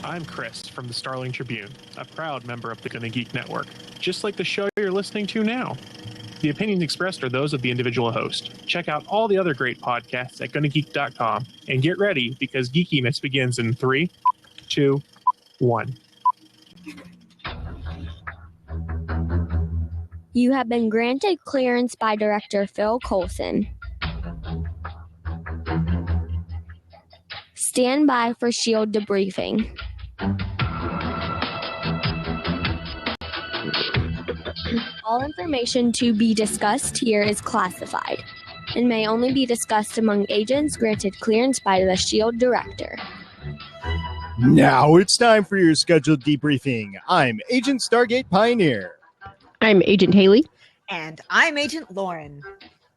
I'm Chris from the Starling Tribune, a proud member of the Gonna Geek Network, just like the show you're listening to now. The opinions expressed are those of the individual host. Check out all the other great podcasts at GonnaGeek.com and get ready because geekiness begins in 3, 2, 1. You have been granted clearance by Director Phil Coulson. Stand by for S.H.I.E.L.D. debriefing. All information to be discussed here is classified and may only be discussed among agents granted clearance by the S.H.I.E.L.D. Director. Now it's time for your scheduled debriefing. I'm Agent Stargate Pioneer. I'm Agent Haley. And I'm Agent Lauren.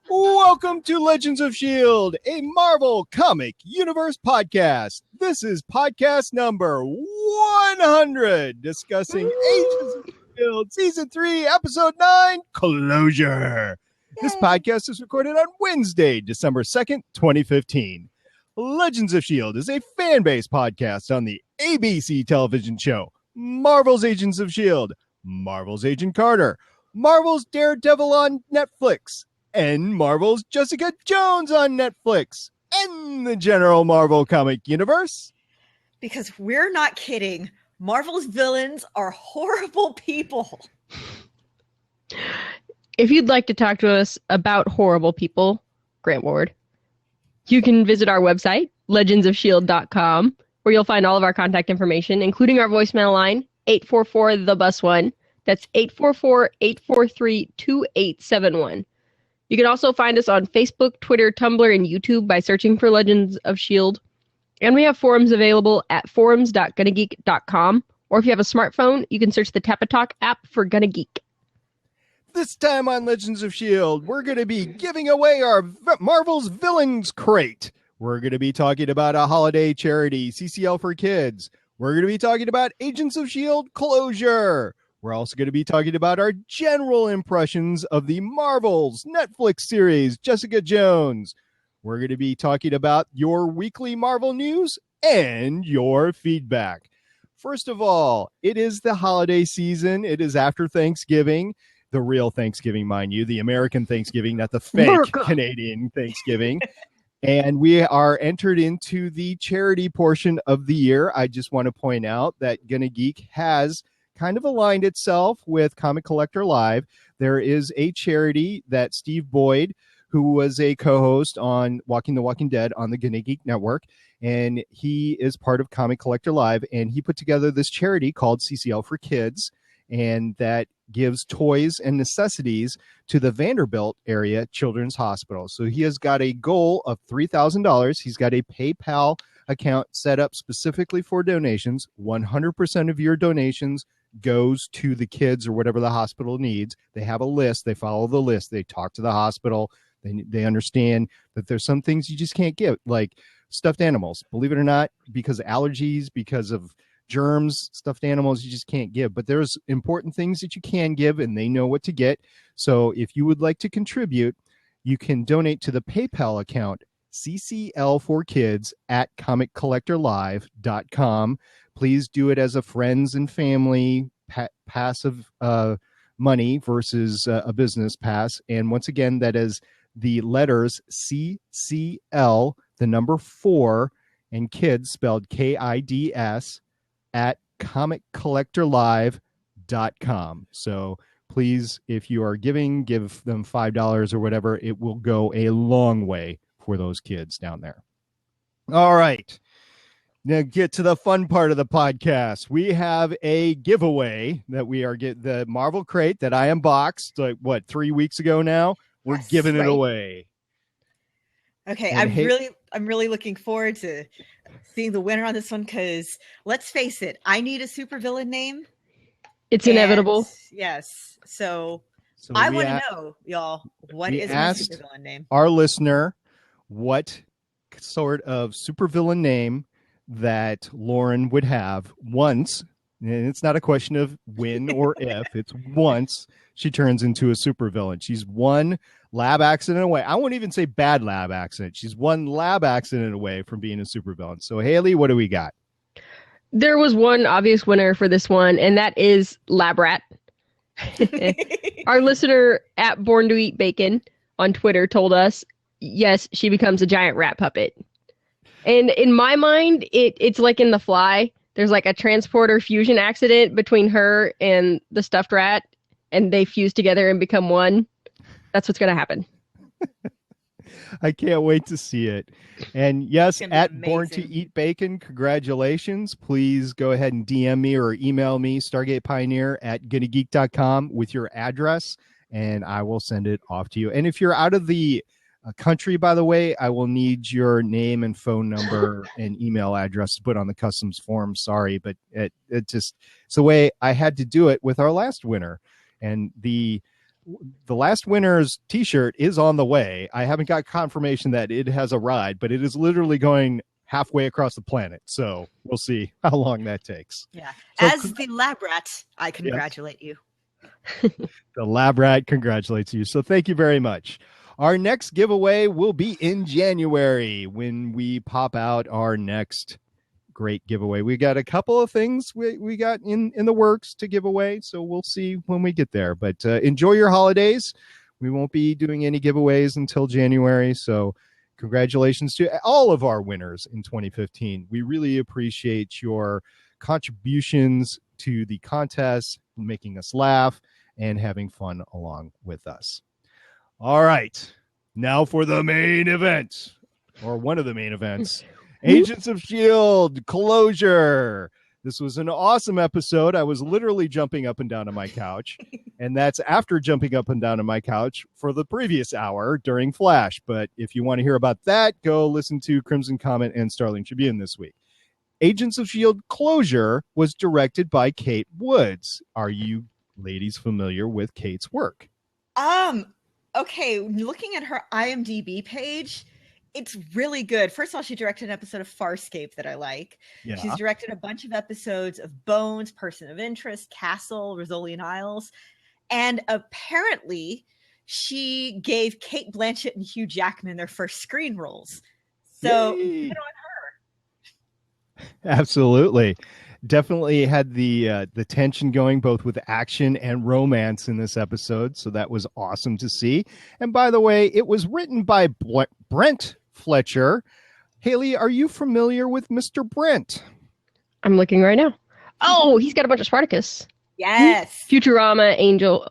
Welcome to Legends of S.H.I.E.L.D., a Marvel Comic Universe podcast. This is podcast number 100, discussing Agents of S.H.I.E.L.D. Season 3, Episode 9, Closure. This podcast is recorded on Wednesday, December 2nd, 2015. Legends of S.H.I.E.L.D. is a fan-based podcast on the ABC television show Marvel's Agents of S.H.I.E.L.D., Marvel's Agent Carter, Marvel's Daredevil on Netflix, and Marvel's Jessica Jones on Netflix, and the general Marvel comic universe. Because we're not kidding, Marvel's villains are horrible people. If you'd like to talk to us about horrible people, Grant Ward, you can visit our website, legendsofshield.com, where you'll find all of our contact information, including our voicemail line, 844-THE-BUS-1. That's 844-843-2871. You can also find us on Facebook, Twitter, Tumblr, and YouTube by searching for Legends of S.H.I.E.L.D. And we have forums available at forums.gonnageek.com. Or if you have a smartphone, you can search the Tapatalk app for Gonna Geek. This time on Legends of S.H.I.E.L.D., we're going to be giving away our Marvel's Villains Crate. We're going to be talking about a holiday charity, CCL for Kids. We're going to be talking about Agents of S.H.I.E.L.D. Closure. We're also going to be talking about our general impressions of the Marvel's Netflix series, Jessica Jones. We're going to be talking about your weekly Marvel news and your feedback. First of all, it is the holiday season. It is after Thanksgiving, the real Thanksgiving, mind you, the American Thanksgiving, not the fake America. Canadian Thanksgiving. And we are entered into the charity portion of the year. I just want to point out that Gonna Geek has kind of aligned itself with Comic Collector Live. There is a charity that Steve Boyd, who was a co-host on Walking the Walking Dead on the Gonna Geek Network, and he is part of Comic Collector Live, and he put together this charity called CCL for Kids, and that gives toys and necessities to the Vanderbilt area Children's Hospital. So he has got a goal of $3,000. He's got a PayPal account set up specifically for donations. 100% of your donations goes to the kids or whatever the hospital needs. They have a list. They follow the list. They talk to the hospital. They understand that there's some things you just can't give, like stuffed animals. Believe it or not, because of allergies, because of germs, stuffed animals you just can't give. But there's important things that you can give, and they know what to get. So if you would like to contribute, you can donate to the PayPal account, ccl4kids at comiccollectorlive.com. Please do it as a friends and family passive money versus a business pass. And once again, that is the letters CCL, the number 4, and kids spelled KIDS at comiccollectorlive.com. So please, if you are giving, give them $5 or whatever. It will go a long way for those kids down there. All right. Now get to the fun part of the podcast. We have a giveaway that we are getting, the Marvel crate that I unboxed, 3 weeks ago now. We're giving it away. Okay, And I'm really looking forward to seeing the winner on this one, because let's face it, I need a supervillain name. It's inevitable. Yes. So I want to know, y'all, what is my supervillain name? Our listener, what sort of supervillain name that Lauren would have once, and it's not a question of when or if, it's once she turns into a supervillain. She's one lab accident away. I won't even say bad lab accident. She's one lab accident away from being a supervillain. So, Haley, what do we got? There was one obvious winner for this one, and that is Lab Rat. Our listener at Born to Eat Bacon on Twitter told us, yes, she becomes a giant rat puppet. And in my mind, it's like in The Fly. There's like a transporter fusion accident between her and the stuffed rat, and they fuse together and become one. That's what's going to happen. I can't wait to see it. And yes, It's gonna be at amazing. Born to Eat Bacon, congratulations. Please go ahead and DM me or email me, stargatepioneer@gonnageek.com with your address, and I will send it off to you. And if you're out of the country, by the way, I will need your name and phone number and email address to put on the customs form. Sorry, but it's the way I had to do it with our last winner. And the last winner's t-shirt is on the way. I haven't got confirmation that it has arrived, but it is literally going halfway across the planet. So we'll see how long that takes. Yeah. So As the lab rat, I congratulate you. The lab rat congratulates you. So thank you very much. Our next giveaway will be in January when we pop out our next great giveaway. We got a couple of things we got in the works to give away, so we'll see when we get there. But enjoy your holidays. We won't be doing any giveaways until January, so congratulations to all of our winners in 2015. We really appreciate your contributions to the contest, making us laugh, and having fun along with us. All right, now for the main event, or one of the main events. Agents of S.H.I.E.L.D. Closure. This was an awesome episode. I was literally jumping up and down on my couch, and that's after jumping up and down on my couch for the previous hour during Flash. But if you want to hear about that, go listen to Crimson Comet and Starling Tribune this week. Agents of S.H.I.E.L.D. Closure was directed by Kate Woods. Are you ladies familiar with Kate's work? Okay, looking at her IMDb page, it's really good. First of all, she directed an episode of Farscape that I like. Yeah. She's directed a bunch of episodes of Bones, Person of Interest, Castle, Rizzolian Isles, and apparently she gave Kate Blanchett and Hugh Jackman their first screen roles. So Yay. good on her. Absolutely. Definitely had the tension going both with action and romance in this episode, so that was awesome to see. And by the way, it was written by Brent Fletcher. Haley, are you familiar with Mr. Brent? I'm looking right now. Oh, he's got a bunch of Spartacus. Yes. Futurama, Angel.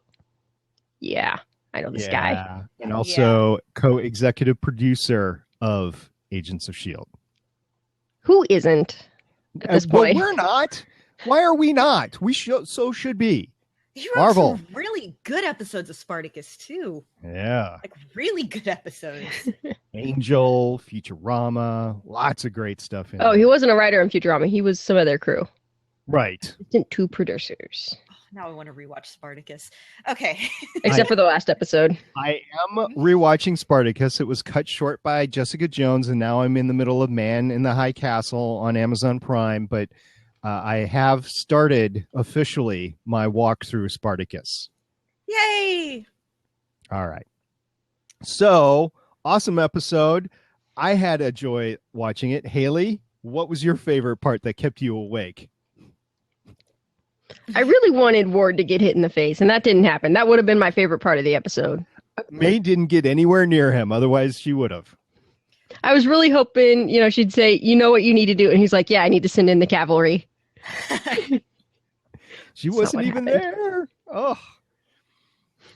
Yeah, I know this guy. And also co-executive producer of Agents of S.H.I.E.L.D. Who isn't at this point? We're not. Why are we not? We should be. He wrote Marvel. some really good episodes of Spartacus, too. Yeah. Like, really good episodes. Angel, Futurama, lots of great stuff in Oh, there. he wasn't a writer on Futurama. He was some of their crew. Right. Assistant to producers. Now I want to rewatch Spartacus. Okay. Except for the last episode. I am rewatching Spartacus. It was cut short by Jessica Jones, and now I'm in the middle of Man in the High Castle on Amazon Prime, but I have started officially my walk through Spartacus. Yay! All right. So, awesome episode. I had a joy watching it. Haley, what was your favorite part that kept you awake? I really wanted Ward to get hit in the face, and that didn't happen. That would have been my favorite part of the episode. May didn't get anywhere near him. Otherwise, she would have. I was really hoping, she'd say, you know what you need to do. And he's like, yeah, I need to send in the cavalry. She That's wasn't not what even happened. there. Oh.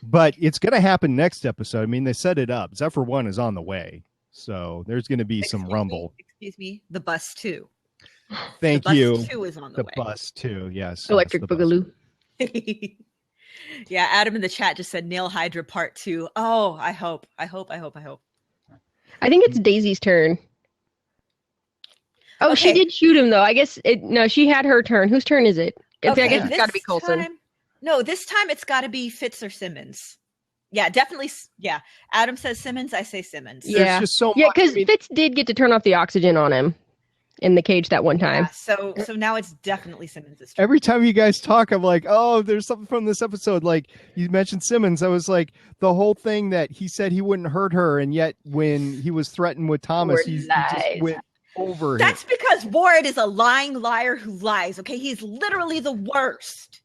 But it's going to happen next episode. I mean, they set it up. Zephyr 1 is on the way. So there's going to be some rumble. Excuse me. The bus 2. Thank the you. Bus 2 is on the The way. bus, too. Yes. Electric the bus. Boogaloo. Yeah, Adam in the chat just said Nail Hydra Part 2. Oh, I hope. I think it's Daisy's turn. Oh, she Okay. did shoot him, though. I guess she had her turn. Whose turn is it? I guess it's this got to be Coulson. This time it's got to be Fitz or Simmons. Yeah, definitely. Yeah, Adam says Simmons. I say Simmons. There's Yeah. just so Yeah, much. because Fitz did get to turn off the oxygen on him in the cage that one time. Yeah, so now it's definitely Simmons' turn. Every time you guys talk, I'm like, oh, there's something from this episode. Like, you mentioned Simmons. I was like, the whole thing that he said he wouldn't hurt her, and yet when he was threatened with Thomas, Were he just lies. went over him. That's because Ward is a lying liar who lies. Okay, he's literally the worst.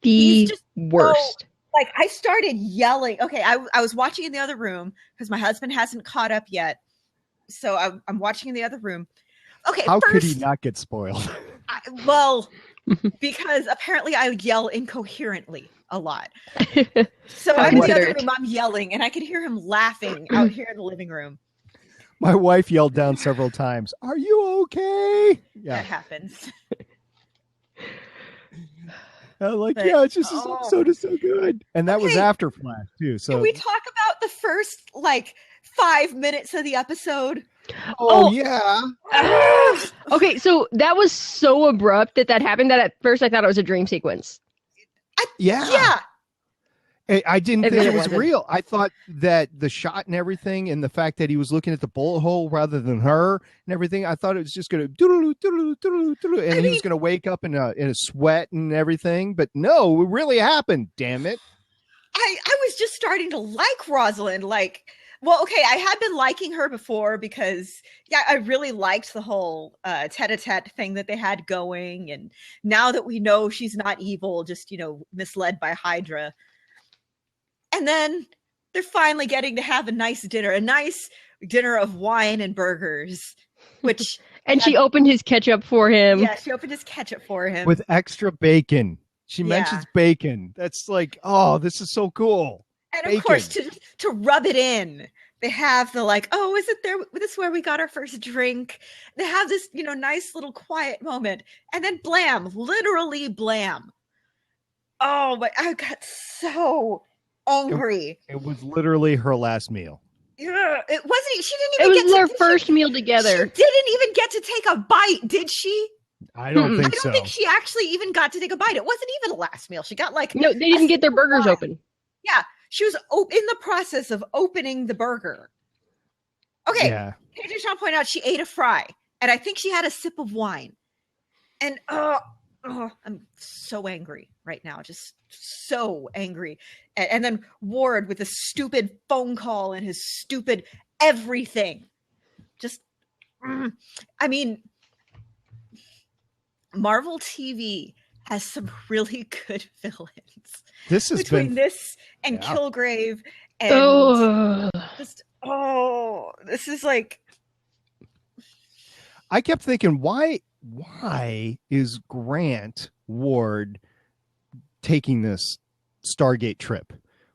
He's just worst. Like, I started yelling. Okay, I was watching in the other room because my husband hasn't caught up yet. So I'm watching in the other room. Okay, how could he not get spoiled? Because apparently I yell incoherently a lot. So I'm in the other room, I'm yelling, and I could hear him laughing out here in the living room. My wife yelled down several times, "Are you okay?" Yeah, that happens. It's just this episode is so good, and that was after Flash too. So can we talk about the first 5 minutes of the episode? Yeah. Okay, so that was so abrupt that happened that at first I thought it was a dream sequence. Yeah. I didn't think it was real. I thought that the shot and everything, and the fact that he was looking at the bullet hole rather than her and everything, I thought it was just going to and he was going to wake up in a sweat and everything. But no, it really happened. Damn it! I was just starting to like Rosalind. I had been liking her before because I really liked the whole tete-a-tete thing that they had going, and now that we know she's not evil, just misled by Hydra. And then they're finally getting to have a nice dinner of wine and burgers, which and she opened his ketchup for him. Yeah, she opened his ketchup for him with extra bacon. She mentions bacon. That's this is so cool. And of course, to rub it in, they have the isn't there? This is where we got our first drink. They have this nice little quiet moment, and then blam, literally blam. Oh, but I got so angry. It was literally her last meal. Yeah, it wasn't. She didn't even. It was their first meal together. She didn't even get to take a bite, did she? I don't think so. I don't think she actually even got to take a bite. It wasn't even a last meal. She got no. They didn't get their burgers open. Yeah, she was in the process of opening the burger. Okay. Yeah. KJ Sean pointed out she ate a fry, and I think she had a sip of wine. And I'm so angry right now, just so angry. And then Ward with a stupid phone call and his stupid everything. Just, I mean, Marvel TV has some really good villains. This has between this and Kilgrave and this is I kept thinking, why is Grant Ward taking this Stargate trip?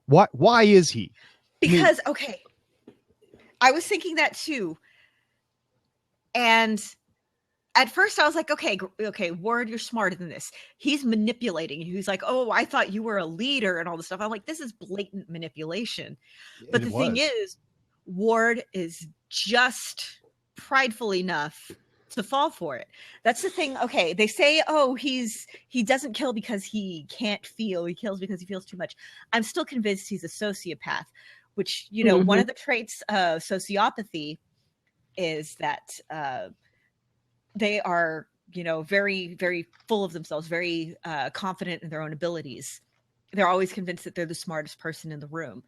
Why is he? Because I was thinking that too. And at first I was like, okay, Ward, you're smarter than this. He's manipulating. He's like, oh, I thought you were a leader and all this stuff. I'm like, this is blatant manipulation. But the thing is, Ward is just prideful enough to fall for it. That's the thing. Okay, they say, he doesn't kill because he can't feel. He kills because he feels too much. I'm still convinced he's a sociopath, which, one of the traits of sociopathy is that they are, very, very full of themselves, very confident in their own abilities. They're always convinced that they're the smartest person in the room.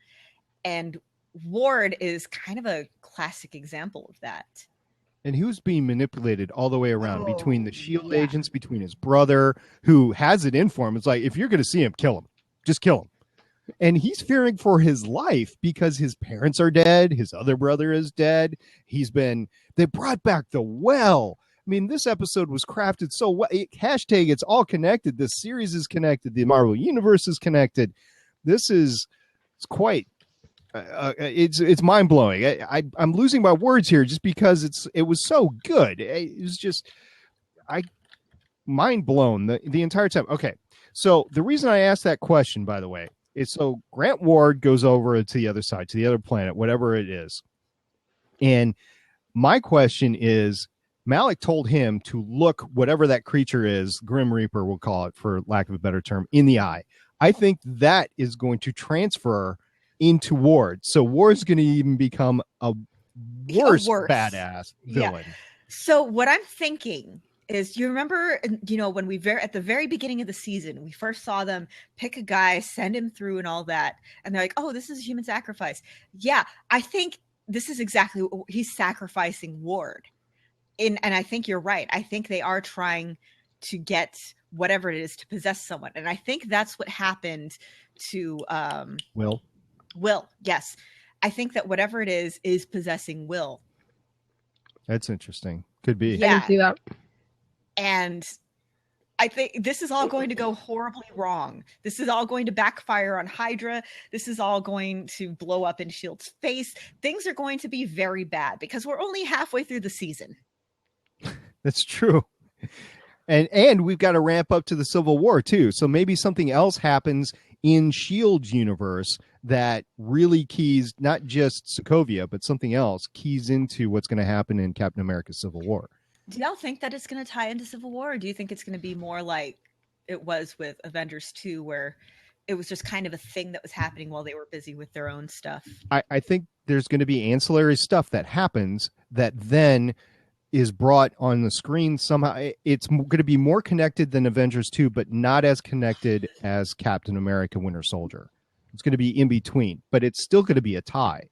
And Ward is kind of a classic example of that. And he was being manipulated all the way around between the S.H.I.E.L.D. agents, between his brother, who has it in for him. It's like, if you're going to see him, kill him. Just kill him. And he's fearing for his life because his parents are dead. His other brother is dead. They brought back the well. I mean, this episode was crafted so well. Hashtag it's all connected. This series is connected. The Marvel Universe is connected. It's quite... it's mind blowing. I'm losing my words here just because it was so good. It was just mind blown the entire time. Okay, so the reason I asked that question, by the way, is so Grant Ward goes over to the other side, to the other planet, whatever it is, and my question is, Malik told him to look whatever that creature is, Grim Reaper, we'll call it for lack of a better term, in the eye. I think that is going to transfer into Ward. So Ward's going to even become a worse badass villain. Yeah. So what I'm thinking is, you remember, when we at the very beginning of the season, we first saw them pick a guy, send him through and all that. And they're like, oh, this is a human sacrifice. Yeah, I think this is exactly what he's sacrificing Ward. and I think you're right. I think they are trying to get whatever it is to possess someone. And I think that's what happened to Will. Will. Yes. I think that whatever it is possessing Will. That's interesting. Could be. Yeah. I can see that. And I think this is all going to go horribly wrong. This is all going to backfire on Hydra. This is all going to blow up in S.H.I.E.L.D's face. Things are going to be very bad because we're only halfway through the season. That's true. And we've got to ramp up to the Civil War too. So maybe something else happens in S.H.I.E.L.D's universe that really keys not just Sokovia, but something else keys into what's going to happen in Captain America Civil War. Do y'all think that it's going to tie into Civil War, or do you think it's going to be more like it was with Avengers 2, where it was just kind of a thing that was happening while they were busy with their own stuff? I think there's going to be ancillary stuff that happens that then is brought on the screen somehow. It's going to be more connected than Avengers 2, but not as connected as Captain America Winter Soldier. It's going to be in between, but it's still going to be a tie.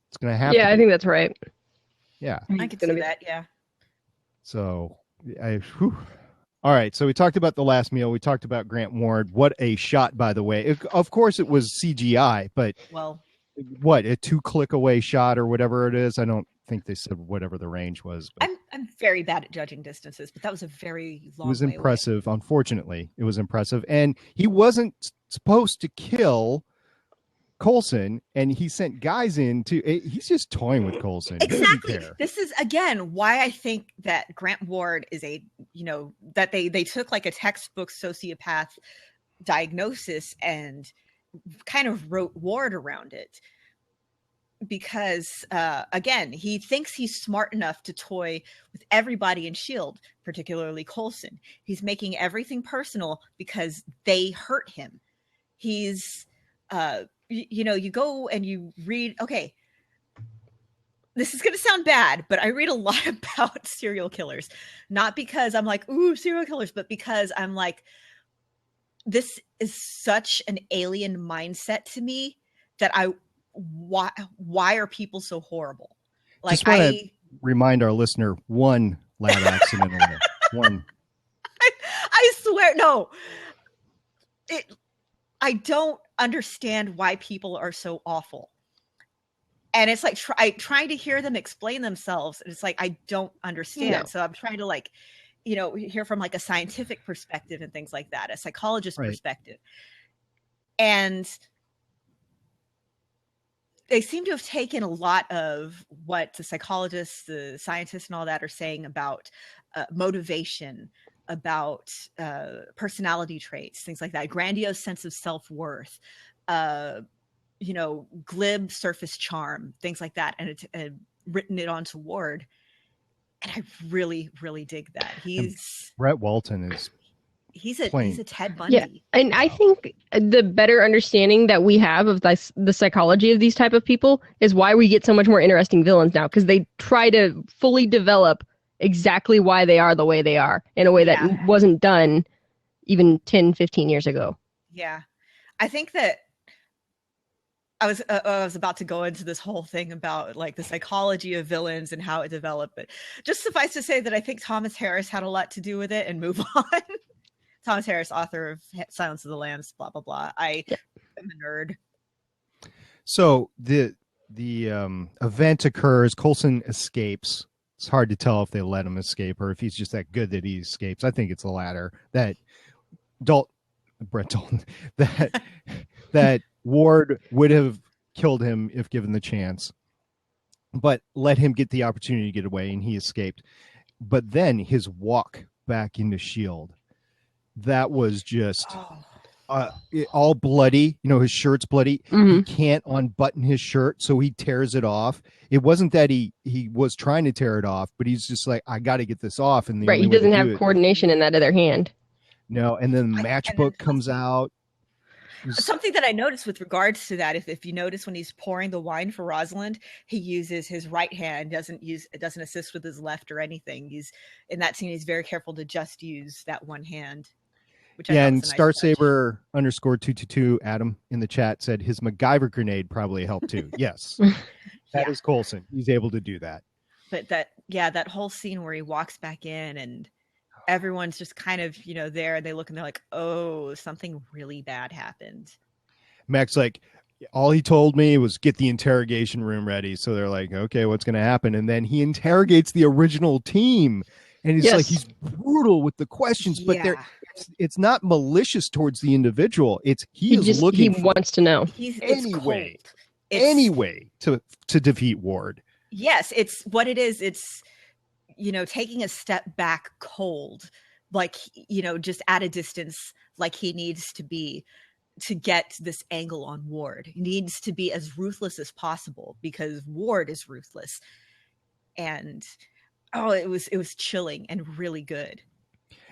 It's going to happen. Yeah, I think that's right. Yeah. I could see that, yeah. So, all right. So we talked about The Last Meal. We talked about Grant Ward. What a shot, by the way. Of course, it was CGI, but well, what, a 2-click away shot or whatever it is? I don't think they said whatever the range was. But I'm very bad at judging distances, but that was a very long. It was way impressive. away. Unfortunately, it was impressive, and he wasn't supposed to kill Coulson, and he sent guys in to. He's just toying with Coulson. Exactly. This is again why I think that Grant Ward is that they took like a textbook sociopath diagnosis and kind of wrote Ward around it, because again, he thinks he's smart enough to toy with everybody in S.H.I.E.L.D., particularly Coulson. He's making everything personal because they hurt him. He's you go and you read, okay, this is going to sound bad, but I read a lot about serial killers, not because I'm like, ooh, serial killers, but because I'm like, this is such an alien mindset to me that why are people so horrible? Like, just want to remind our listener, one lab accident only. One. I swear, no. I don't understand why people are so awful. And it's like trying to hear them explain themselves. And it's like, I don't understand. No. So I'm trying to hear from like a scientific perspective and things like that, a psychologist perspective. And they seem to have taken a lot of what the psychologists, the scientists and all that are saying about motivation, about personality traits, things like that, grandiose sense of self-worth, glib surface charm, things like that. And it's written it onto Ward. And I really, really dig that. Brett Walton is he's a Ted Bundy. Yeah. And I think the better understanding that we have of the psychology of these type of people is why we get so much more interesting villains now, because they try to fully develop exactly why they are the way they are in a way that wasn't done even 10, 15 years ago. Yeah. I think that I was about to go into this whole thing about like the psychology of villains and how it developed, but just suffice to say that I think Thomas Harris had a lot to do with it, and move on. Thomas Harris, author of Silence of the Lambs, blah, blah, blah. I am a nerd. So the event occurs, Coulson escapes. It's hard to tell if they let him escape or if he's just that good that he escapes. I think it's the latter. That Brett Dalton, that Ward would have killed him if given the chance, but let him get the opportunity to get away, and he escaped. But then his walk back into S.H.I.E.L.D., that was just all bloody. His shirt's bloody. Mm-hmm. He can't unbutton his shirt, so he tears it off. It wasn't that he was trying to tear it off, but he's just like, I got to get this off. And he doesn't have coordination in that other hand. No, and then the matchbook comes out. Something that I noticed with regards to that, if you notice when he's pouring the wine for Rosalind, he uses his right hand, doesn't assist with his left or anything. He's in that scene, he's very careful to just use that one hand. Which and Starsaber _222 Adam in the chat said his MacGyver grenade probably helped too. Yes, that is Coulson. He's able to do that. But that whole scene where he walks back in and everyone's just kind of, there, and they look and they're like, oh, something really bad happened. Mac's like, all he told me was get the interrogation room ready. So they're like, okay, what's going to happen? And then he interrogates the original team. And it's like he's brutal with the questions, but it's not malicious towards the individual. He wants to know. Any way to defeat Ward. Yes, it's what it is. It's taking a step back cold, like just at a distance, like he needs to be to get this angle on Ward. He needs to be as ruthless as possible because Ward is ruthless. And it was chilling and really good.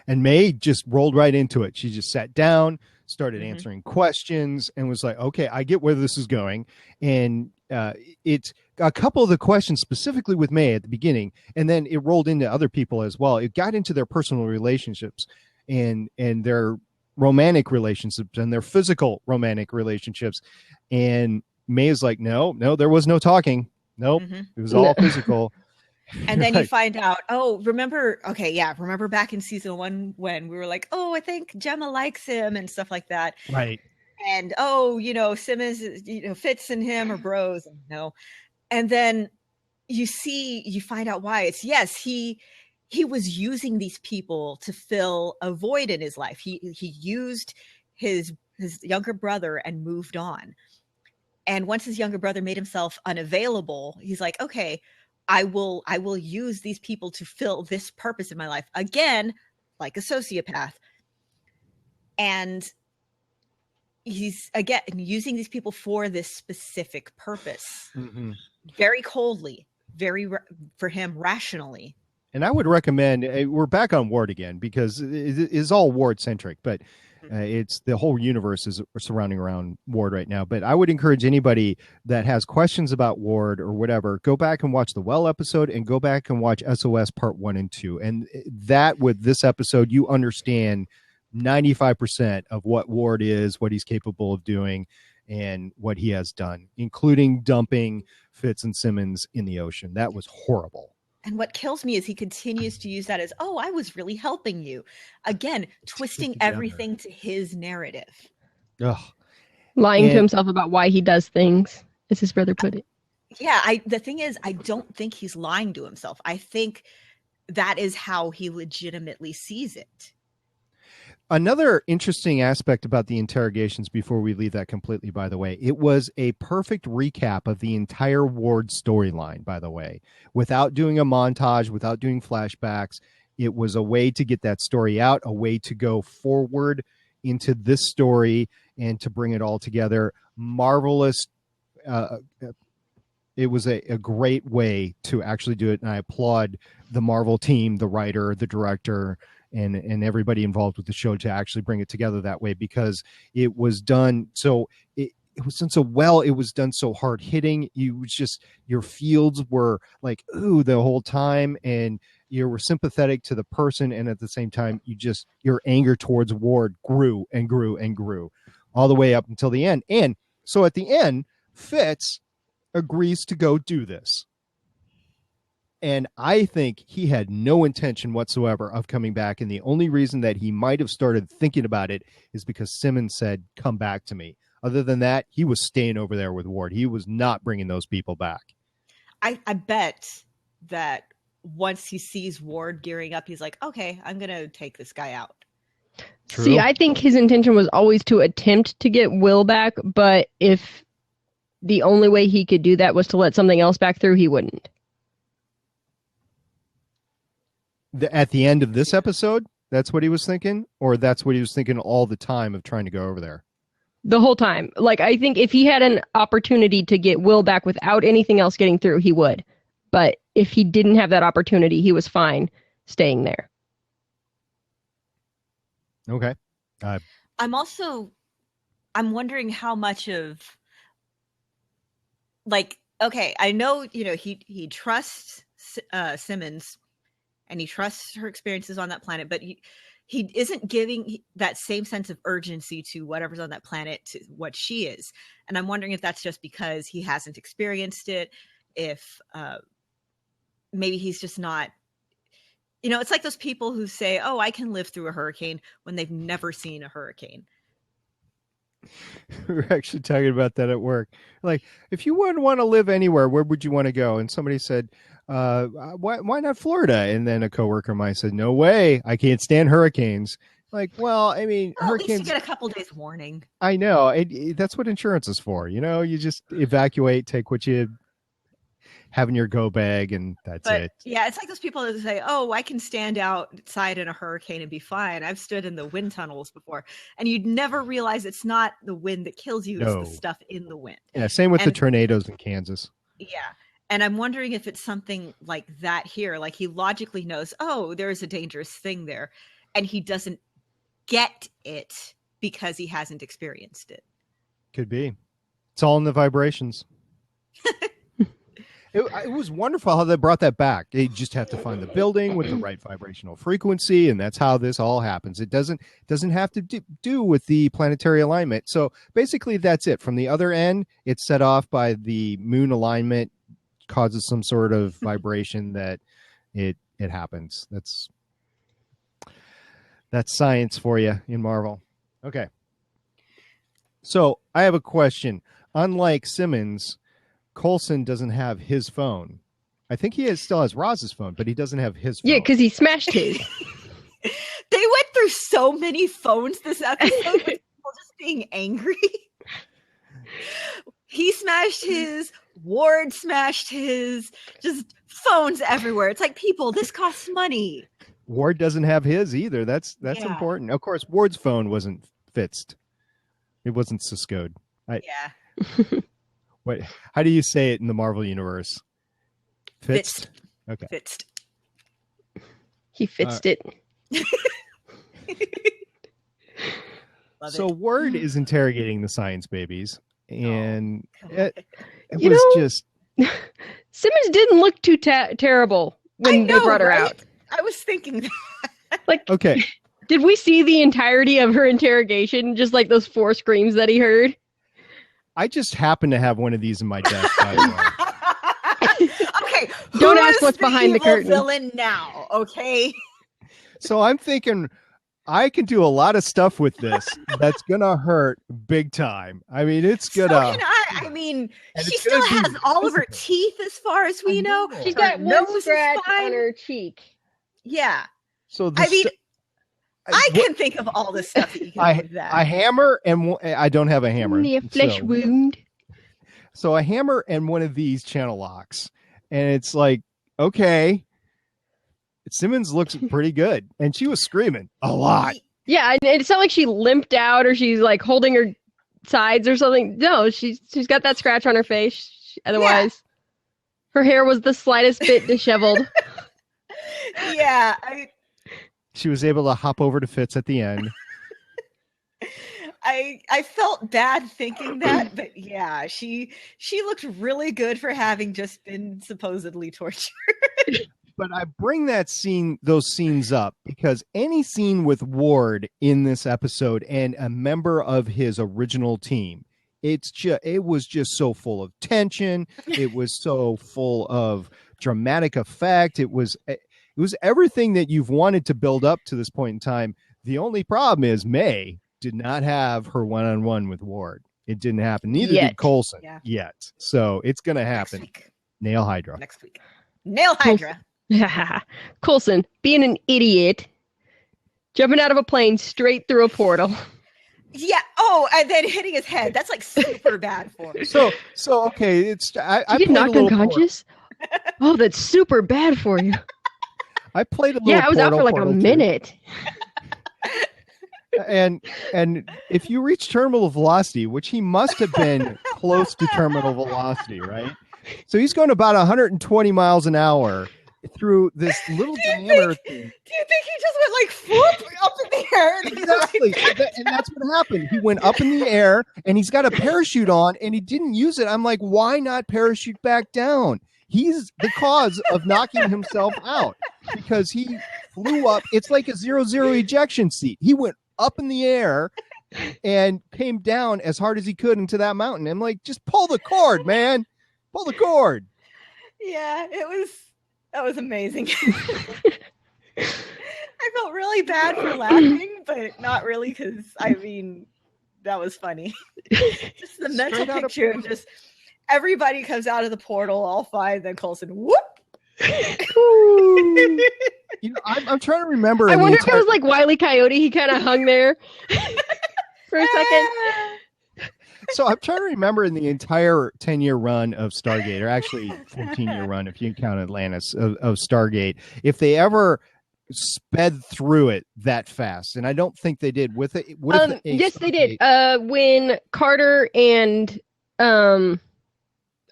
And May just rolled right into it. She just sat down, started answering questions, and was like, okay, I get where this is going. And it's a couple of the questions specifically with May at the beginning, and then it rolled into other people as well. It got into their personal relationships and their romantic relationships and their physical romantic relationships. And May is like, no, there was no talking. Nope. It was all physical. And then you find out, remember back in season 1 when we were like, I think Gemma likes him and stuff like that. Right. And, Simmons, Fitz and him are bros. And then you find out why. It's, yes, he was using these people to fill a void in his life. He used his younger brother and moved on. And once his younger brother made himself unavailable, he's like, okay, I will use these people to fill this purpose in my life. Again, like a sociopath. And he's, again, using these people for this specific purpose. Very coldly, for him, rationally. And I would recommend, we're back on Ward again because it is all Ward centric, but it's the whole universe is surrounding around Ward right now. But I would encourage anybody that has questions about Ward or whatever, go back and watch the Well episode and go back and watch SOS part 1 and 2. And that with this episode, you understand 95% of what Ward is, what he's capable of doing, and what he has done, including dumping Fitz and Simmons in the ocean. That was horrible. And what kills me is he continues to use that as, I was really helping you. Again, twisting everything to his narrative. Ugh. Lying to himself about why he does things, as his brother put it. Yeah, the thing is, I don't think he's lying to himself. I think that is how he legitimately sees it. Another interesting aspect about the interrogations, before we leave that completely, by the way, it was a perfect recap of the entire Ward storyline, by the way, without doing a montage, without doing flashbacks. It was a way to get that story out, a way to go forward into this story and to bring it all together. Marvelous. It was a great way to actually do it. And I applaud the Marvel team, the writer, the director, and everybody involved with the show to actually bring it together that way, because it was done so it was done so well. It was done so hard hitting. Your fields were like, ooh, the whole time, and you were sympathetic to the person, and at the same time your anger towards Ward grew and grew and grew all the way up until the end. And so at the end, Fitz agrees to go do this. And I think he had no intention whatsoever of coming back. And the only reason that he might have started thinking about it is because Simmons said, come back to me. Other than that, he was staying over there with Ward. He was not bringing those people back. I bet that once he sees Ward gearing up, he's like, okay, I'm going to take this guy out. True. See, I think his intention was always to attempt to get Will back. But if the only way he could do that was to let something else back through, he wouldn't. At the end of this episode, that's what he was thinking? Or that's what he was thinking all the time of trying to go over there? The whole time. Like, I think if he had an opportunity to get Will back without anything else getting through, he would. But if he didn't have that opportunity, he was fine staying there. Okay. I'm wondering how much of, like, okay, I know, he trusts Simmons, and he trusts her experiences on that planet, but he isn't giving that same sense of urgency to whatever's on that planet to what she is. And I'm wondering if that's just because he hasn't experienced it, if maybe he's just not. It's like those people who say, "Oh, I can live through a hurricane," when they've never seen a hurricane. We were actually talking about that at work. Like, if you wouldn't want to live anywhere, where would you want to go? And somebody said, why not Florida? And then a coworker of mine said, no way, I can't stand hurricanes. Like, well, I mean, hurricanes. At least you get a couple days warning. I know. That's what insurance is for. You just evacuate, take what you have in your go bag, and that's it. Yeah, it's like those people that say, oh, I can stand outside in a hurricane and be fine. I've stood in the wind tunnels before. And you'd never realize it's not the wind that kills you, it's the stuff in the wind. Yeah, same with the tornadoes in Kansas. Yeah. And I'm wondering if it's something like that here. Like, he logically knows, oh, there is a dangerous thing there. And he doesn't get it because he hasn't experienced it. Could be. It's all in the vibrations. It was wonderful how they brought that back. They just have to find the building with the right vibrational frequency, and that's how this all happens. It doesn't have to do with the planetary alignment. So basically, that's it. From the other end, it's set off by the moon alignment, causes some sort of vibration that it happens. That's science for you in Marvel. Okay. So I have a question. Unlike Simmons, Coulson doesn't have his phone. I think he still has Roz's phone, but he doesn't have his phone. Yeah, because he smashed his. They went through so many phones this episode with people just being angry. He smashed his, Ward smashed his, just phones everywhere. It's like, people, this costs money. Ward doesn't have his either. That's important. Of course, Ward's phone wasn't fixed. It wasn't Cisco'd. Yeah. What? How do you say it in the Marvel universe? Fixed. Okay. Fixed. He fixed it. So Ward is interrogating the science babies, and it was Simmons didn't look too terrible when they brought her out. I was thinking that. Like, okay. Did we see the entirety of her interrogation? Just like those 4 screams that he heard? I just happen to have one of these in my desk, by the way. Okay, don't ask what's behind the curtain. Villain now, okay? So I'm thinking I can do a lot of stuff with this that's gonna hurt big time. I mean, it's gonna. So can I mean, she still has all of her teeth, as far as we know. She's got one scratch on her cheek. Yeah. So I can think of all the stuff that you can do with that. A hammer, and I don't have a hammer. Only a flesh wound. So a hammer and one of these channel locks. And it's like, okay. Simmons looks pretty good. And she was screaming a lot. Yeah, and it's not like she limped out or she's like holding her sides or something. No, she's got that scratch on her face. Otherwise, her hair was the slightest bit disheveled. Yeah, she was able to hop over to Fitz at the end. I felt bad thinking that, but yeah, she looked really good for having just been supposedly tortured. But I bring those scenes up because any scene with Ward in this episode and a member of his original team, it was just so full of tension. It was so full of dramatic effect. It was everything that you've wanted to build up to this point in time. The only problem is May did not have her one-on-one with Ward. It didn't happen. Neither did Coulson yet. So it's going to happen. Nail Hydra. Next week. Nail Hydra. Coulson, being an idiot, jumping out of a plane straight through a portal. Yeah. Oh, and then hitting his head. That's like super bad for him. So okay. I get knocked unconscious? Oh, that's super bad for you. I played a little. Yeah, I was out for like a minute. And if you reach terminal velocity, which he must have been close to terminal velocity, right? So he's going about 120 miles an hour through this little diameter thing. Do you think he just went like whoop up in the air? Exactly. And that's what happened. He went up in the air and he's got a parachute on and he didn't use it. I'm like, why not parachute back down? He's the cause of knocking himself out because he flew up. It's like a 0-0 ejection seat. He went up in the air and came down as hard as he could into that mountain. I'm like, just pull the cord, man. Pull the cord. Yeah, it was That was amazing. I felt really bad for laughing, but not really because, I mean, that was funny. Just the mental picture of just everybody comes out of the portal, all fine, then Coulson, whoop! You know, I'm trying to remember. I wonder if it was like Wile E. Coyote. He kind of hung there for a second. So I'm trying to remember in the entire 10-year run of Stargate, or actually 14-year run, if you count Atlantis, of Stargate, if they ever sped through it that fast. And I don't think they did with it. Yes, they did. When Carter and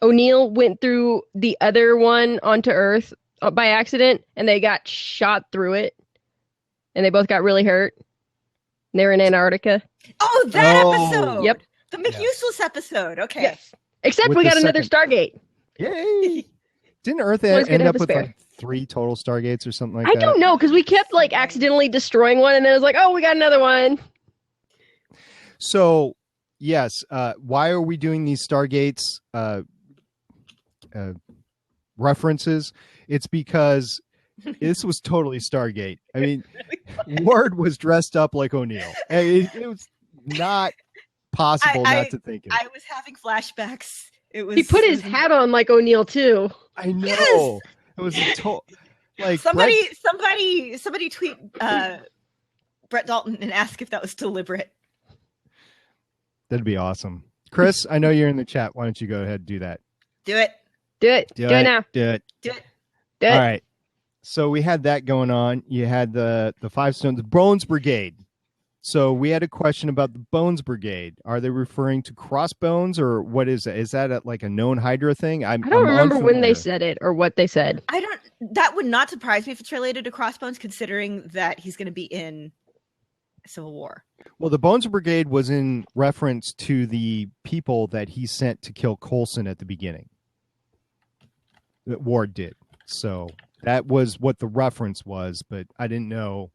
O'Neill went through the other one onto Earth by accident, and they got shot through it, and they both got really hurt. And they were in Antarctica. Oh, that episode! Yep. The McUseless episode. Okay. Yes. Except With we got the another second- Stargate. Yay! Didn't Earth Always good end to have up a with spare. like 3 total Stargates or something like I that? don't know, because we kept like accidentally destroying one, and then it was like, oh, we got another one. So, yes, why are we doing these Stargates references? It's because this was totally Stargate. I mean, Ward was dressed up like O'Neill. I mean, it was not possible not to think it. I was having flashbacks. It was. He put his hat on like O'Neill too. I know. Yes! It was a like somebody tweet Brett Dalton and ask if that was deliberate. That'd be awesome. Chris, I know you're in the chat. Why don't you go ahead and do that? Do it. Do it. Do it now. Do it. Do it. Do it. All right. So we had that going on. You had the Five Stones, the Bones Brigade. So we had a question about the Bones Brigade. Are they referring to Crossbones, or what is it? Is that like a known Hydra thing? I don't remember when they said it or what they said. That would not surprise me if it's related to Crossbones, considering that he's going to be in Civil War. Well, the Bones Brigade was in reference to the people that he sent to kill Coulson at the beginning. That Ward did. So that was what the reference was, but I didn't know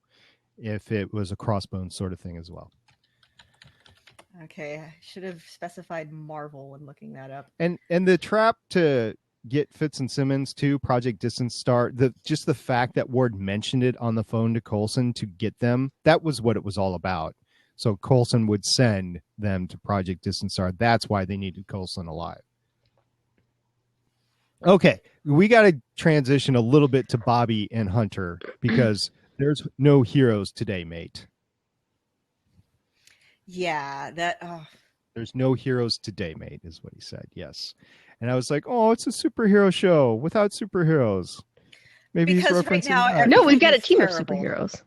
if it was a Crossbones sort of thing as well. Okay, I should have specified Marvel when looking that up. And the trap to get Fitz and Simmons to Project Distance Star, just the fact that Ward mentioned it on the phone to Coulson to get them, that was what it was all about. So Coulson would send them to Project Distance Star. That's why they needed Coulson alive. Okay, we got to transition a little bit to Bobby and Hunter because there's no heroes today, mate. Yeah, that. There's no heroes today, mate, is what he said. Yes. And I was like, oh, it's a superhero show without superheroes. Maybe because he's referencing right now, that. No, we've got a team terrible. of superheroes.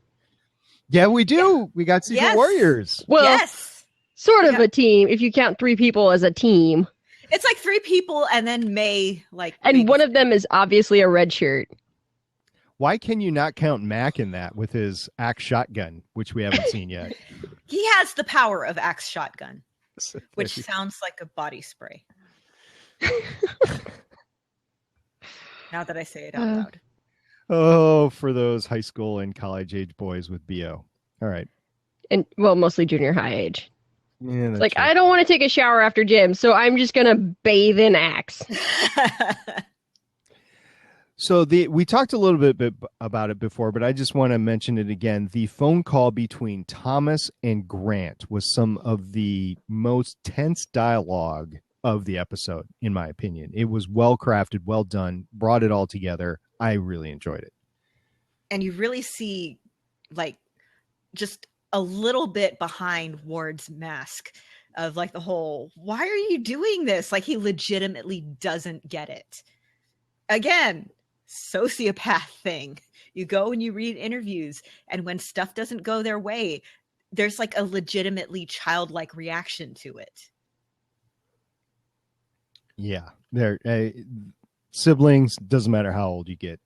Yeah, we do. Yeah. We got Secret Yes. Warriors. Well, yes, sort of a team if you count 3 people as a team. it's like 3 people, and then May And one of them is obviously a red shirt. Why can you not count Mac in that with his axe shotgun, which we haven't seen yet? He has the power of axe shotgun, which sounds like a body spray. Now that I say it out loud. Oh, for those high school and college age boys with BO. All right. And well, mostly junior high age. Yeah, that's Like, right. I don't want to take a shower after gym, so I'm just going to bathe in Axe. So we talked a little bit about it before, but I just want to mention it again. The phone call between Thomas and Grant was some of the most tense dialogue of the episode, in my opinion. It was well crafted, well done, brought it all together. I really enjoyed it. And you really see just a little bit behind Ward's mask of the whole, why are you doing this? Like, he legitimately doesn't get it. Again, sociopath thing. You go and you read interviews, and when stuff doesn't go their way, there's a legitimately childlike reaction to it. Yeah. Siblings, doesn't matter how old you get.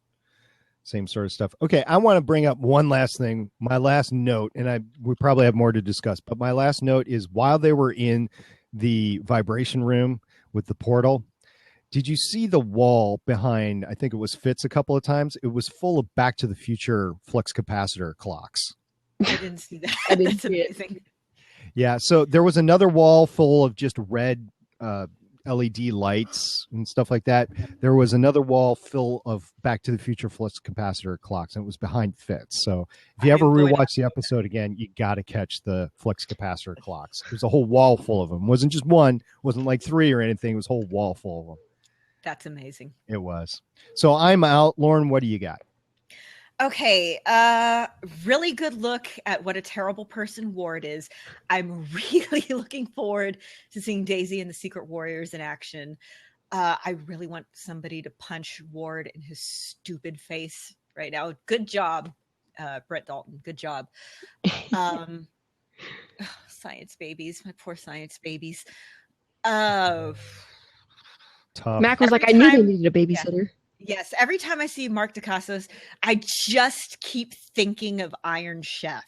Same sort of stuff. Okay, I want to bring up one last thing. My last note, and we probably have more to discuss, but my last note is while they were in the vibration room with the portal, did you see the wall behind, I think it was Fitz a couple of times? It was full of Back to the Future flux capacitor clocks. I didn't see that. I didn't That's see it. amazing. Yeah, so there was another wall full of just red LED lights and stuff like that. There was another wall full of Back to the Future flux capacitor clocks, and it was behind Fitz. So if you ever rewatch the episode again, you got to catch the flux capacitor clocks. There's a whole wall full of them. It wasn't just one, it wasn't like 3 or anything. It was a whole wall full of them. That's amazing. It was. So I'm out. Lauren, what do you got? Okay, really good look at what a terrible person Ward is. I'm really looking forward to seeing Daisy and the Secret Warriors in action. I really want somebody to punch Ward in his stupid face right now. Good job, Brett Dalton. Good job. Science babies, my poor science babies. Tough. Mac was like, I knew they needed a babysitter. Yeah. Yes, every time I see Mark Dacascos, I just keep thinking of Iron Chef.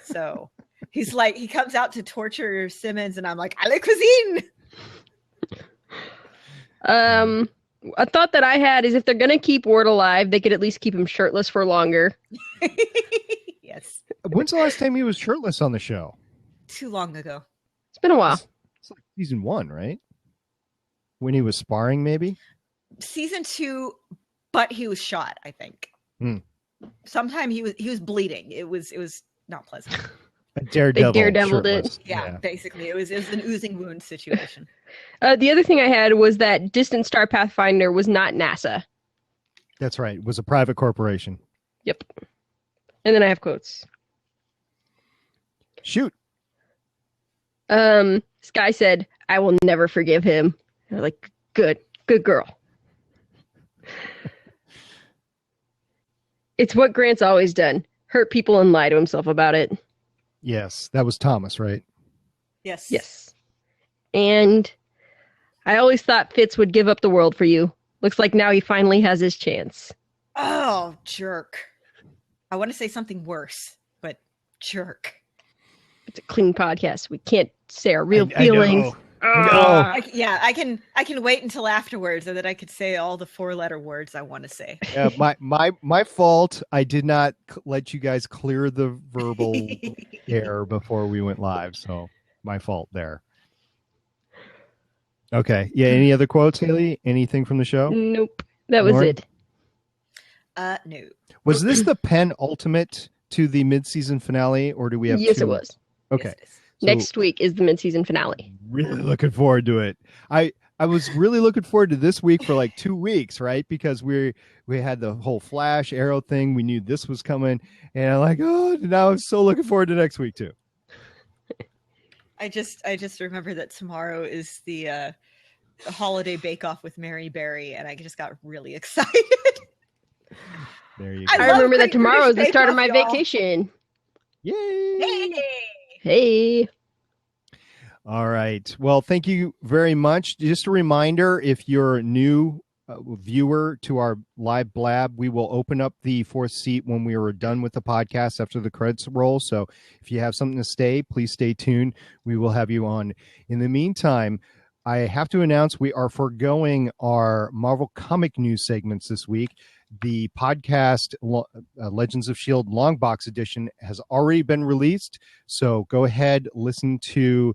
So he's like, he comes out to torture Simmons, and I'm like, I like cuisine. A thought that I had is if they're gonna keep Ward alive, they could at least keep him shirtless for longer. Yes. When's the last time he was shirtless on the show? Too long ago. It's been a while. It's like season 1, right? When he was sparring, maybe? Season 2, but he was shot, I think. Sometime he was bleeding. It was not pleasant. A daredevil. They daredeviled it. Yeah, basically. It was an oozing wound situation. The other thing I had was that Distant Star Pathfinder was not NASA. That's right. It was a private corporation. Yep. And then I have quotes. Shoot. Sky said, I will never forgive him. And I'm like, good girl. It's what Grant's always done. Hurt people and lie to himself about it. Yes, that was Thomas, right? Yes. And I always thought Fitz would give up the world for you. Looks like now he finally has his chance. Oh, jerk. I want to say something worse, but jerk. It's a clean podcast. We can't say our real feelings. I can wait until afterwards so that I could say all the 4-letter words I want to say. Yeah, my fault. I did not let you guys clear the verbal air before we went live, so my fault there. Okay. Yeah. Any other quotes, Haley? Anything from the show? Nope. That was Lauren? it. No. Was this the penultimate to the mid-season finale, or do we have? Yes, two? it was. Okay. Yes, So, Next week is the mid-season finale. really looking forward to it. I was really looking forward to this week for like 2 weeks, right? Because we had the whole Flash Arrow thing. We knew this was coming, and I'm like, oh, now I'm so looking forward to next week too. I just remember that tomorrow is the holiday bake-off with Mary Berry, and I just got really excited. There you I go. I love remember that Great tomorrow is British the start of my Bake Off, y'all. vacation. Yay! Hey. All right. Well, thank you very much. Just a reminder, if you're a new viewer to our live blab, we will open up the fourth seat when we are done with the podcast after the credits roll. So if you have something to say, please stay tuned. We will have you on. In the meantime, I have to announce we are foregoing our Marvel comic news segments this week. The podcast Legends of S.H.I.E.L.D. Long Box Edition has already been released. So go ahead, listen to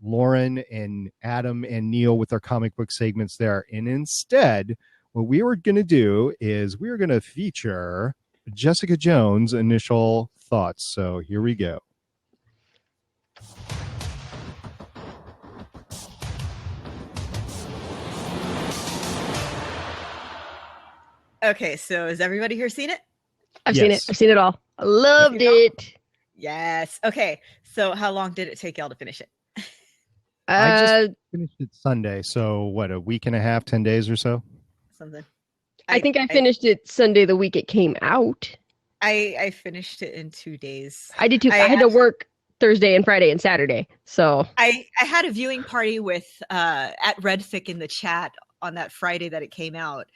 Lauren and Adam and Neil with their comic book segments there. And instead, what we were going to do is we were going to feature Jessica Jones' initial thoughts. So here we go. Okay, so has everybody here seen it? I've seen it. Yes. I've seen it all. I loved it. Yes. Okay, so how long did it take y'all to finish it? I just finished it Sunday. So what, a week and a half, 10 days or so? Something. I think I finished it Sunday the week it came out. I finished it in 2 days. I did too. I had to work Thursday and Friday and Saturday. So I had a viewing party with at Redfic in the chat on that Friday that it came out,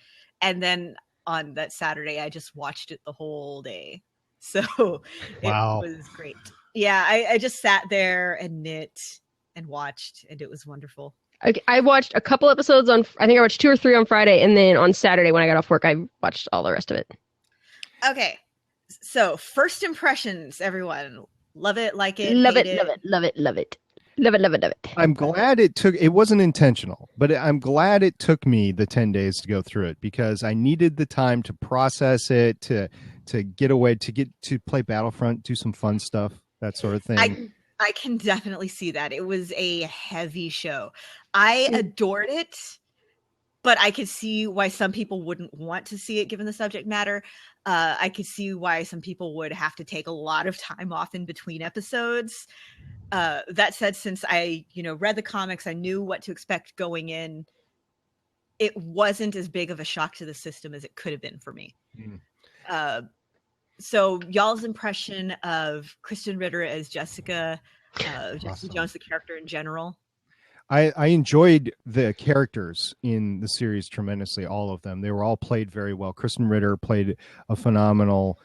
and then on that Saturday I just watched it the whole day. So Wow. It was great. Yeah, I just sat there and knit and watched, and it was wonderful. I watched a couple episodes on. I think I watched 2 or 3 on Friday, and then on Saturday when I got off work, I watched all the rest of it. Okay, so first impressions, everyone. Love it, like it, Love hate it, love it, love it, love it. Love it, love it, love it. I'm glad it wasn't intentional, but I'm glad it took me the 10 days to go through it because I needed the time to process it, to get away, to play Battlefront, do some fun stuff, that sort of thing. I can definitely see that. It was a heavy show. I adored it, but I could see why some people wouldn't want to see it given the subject matter. I could see why some people would have to take a lot of time off in between episodes. That said, since I, read the comics, I knew what to expect going in. It wasn't as big of a shock to the system as it could have been for me. So y'all's impression of Kristen Ritter as Jessica, Jessica Awesome. Jones, the character in general? I enjoyed the characters in the series tremendously, all of them. They were all played very well. Kristen Ritter played a phenomenal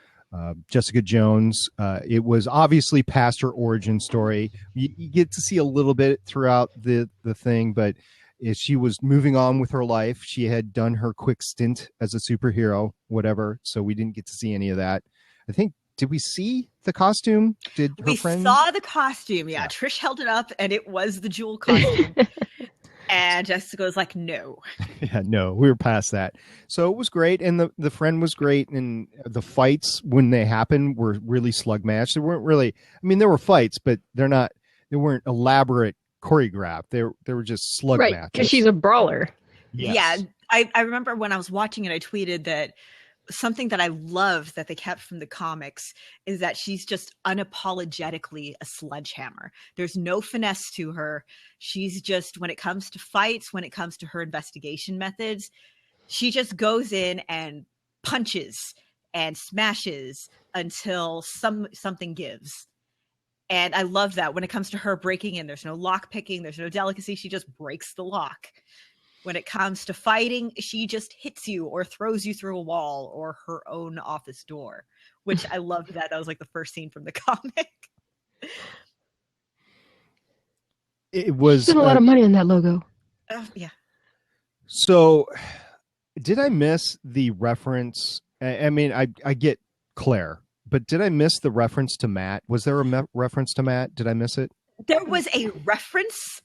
Jessica Jones. It was obviously past her origin story. You get to see a little bit throughout the thing, but as she was moving on with her life, she had done her quick stint as a superhero, whatever. So we didn't get to see any of that. I think, did we see the costume? Did her friend? Saw the costume. Yeah. Trish held it up and it was the Jewel costume. And Jessica was like, no. Yeah, no, we were past that. So it was great. And the friend was great. And the fights, when they happened, were really slug match. They weren't really, there were fights, but they weren't elaborate choreographed. They were just slug Right, matches. because she's a brawler. Yes. Yeah. I remember when I was watching it, I tweeted that something that I love that they kept from the comics is that she's just unapologetically a sledgehammer. There's no finesse to her. She's just, when it comes to fights, when it comes to her investigation methods, she just goes in and punches and smashes until something gives. And I love that. When it comes to her breaking in, there's no lock picking, there's no delicacy. She just breaks the lock. When it comes to fighting, she just hits you or throws you through a wall or her own office door, which I loved that. That was like the first scene from the comic. It was Spent a lot of money on that logo. Yeah. So did I miss the reference? I get Claire, but did I miss the reference to Matt? Was there a reference to Matt? Did I miss it? There was a reference,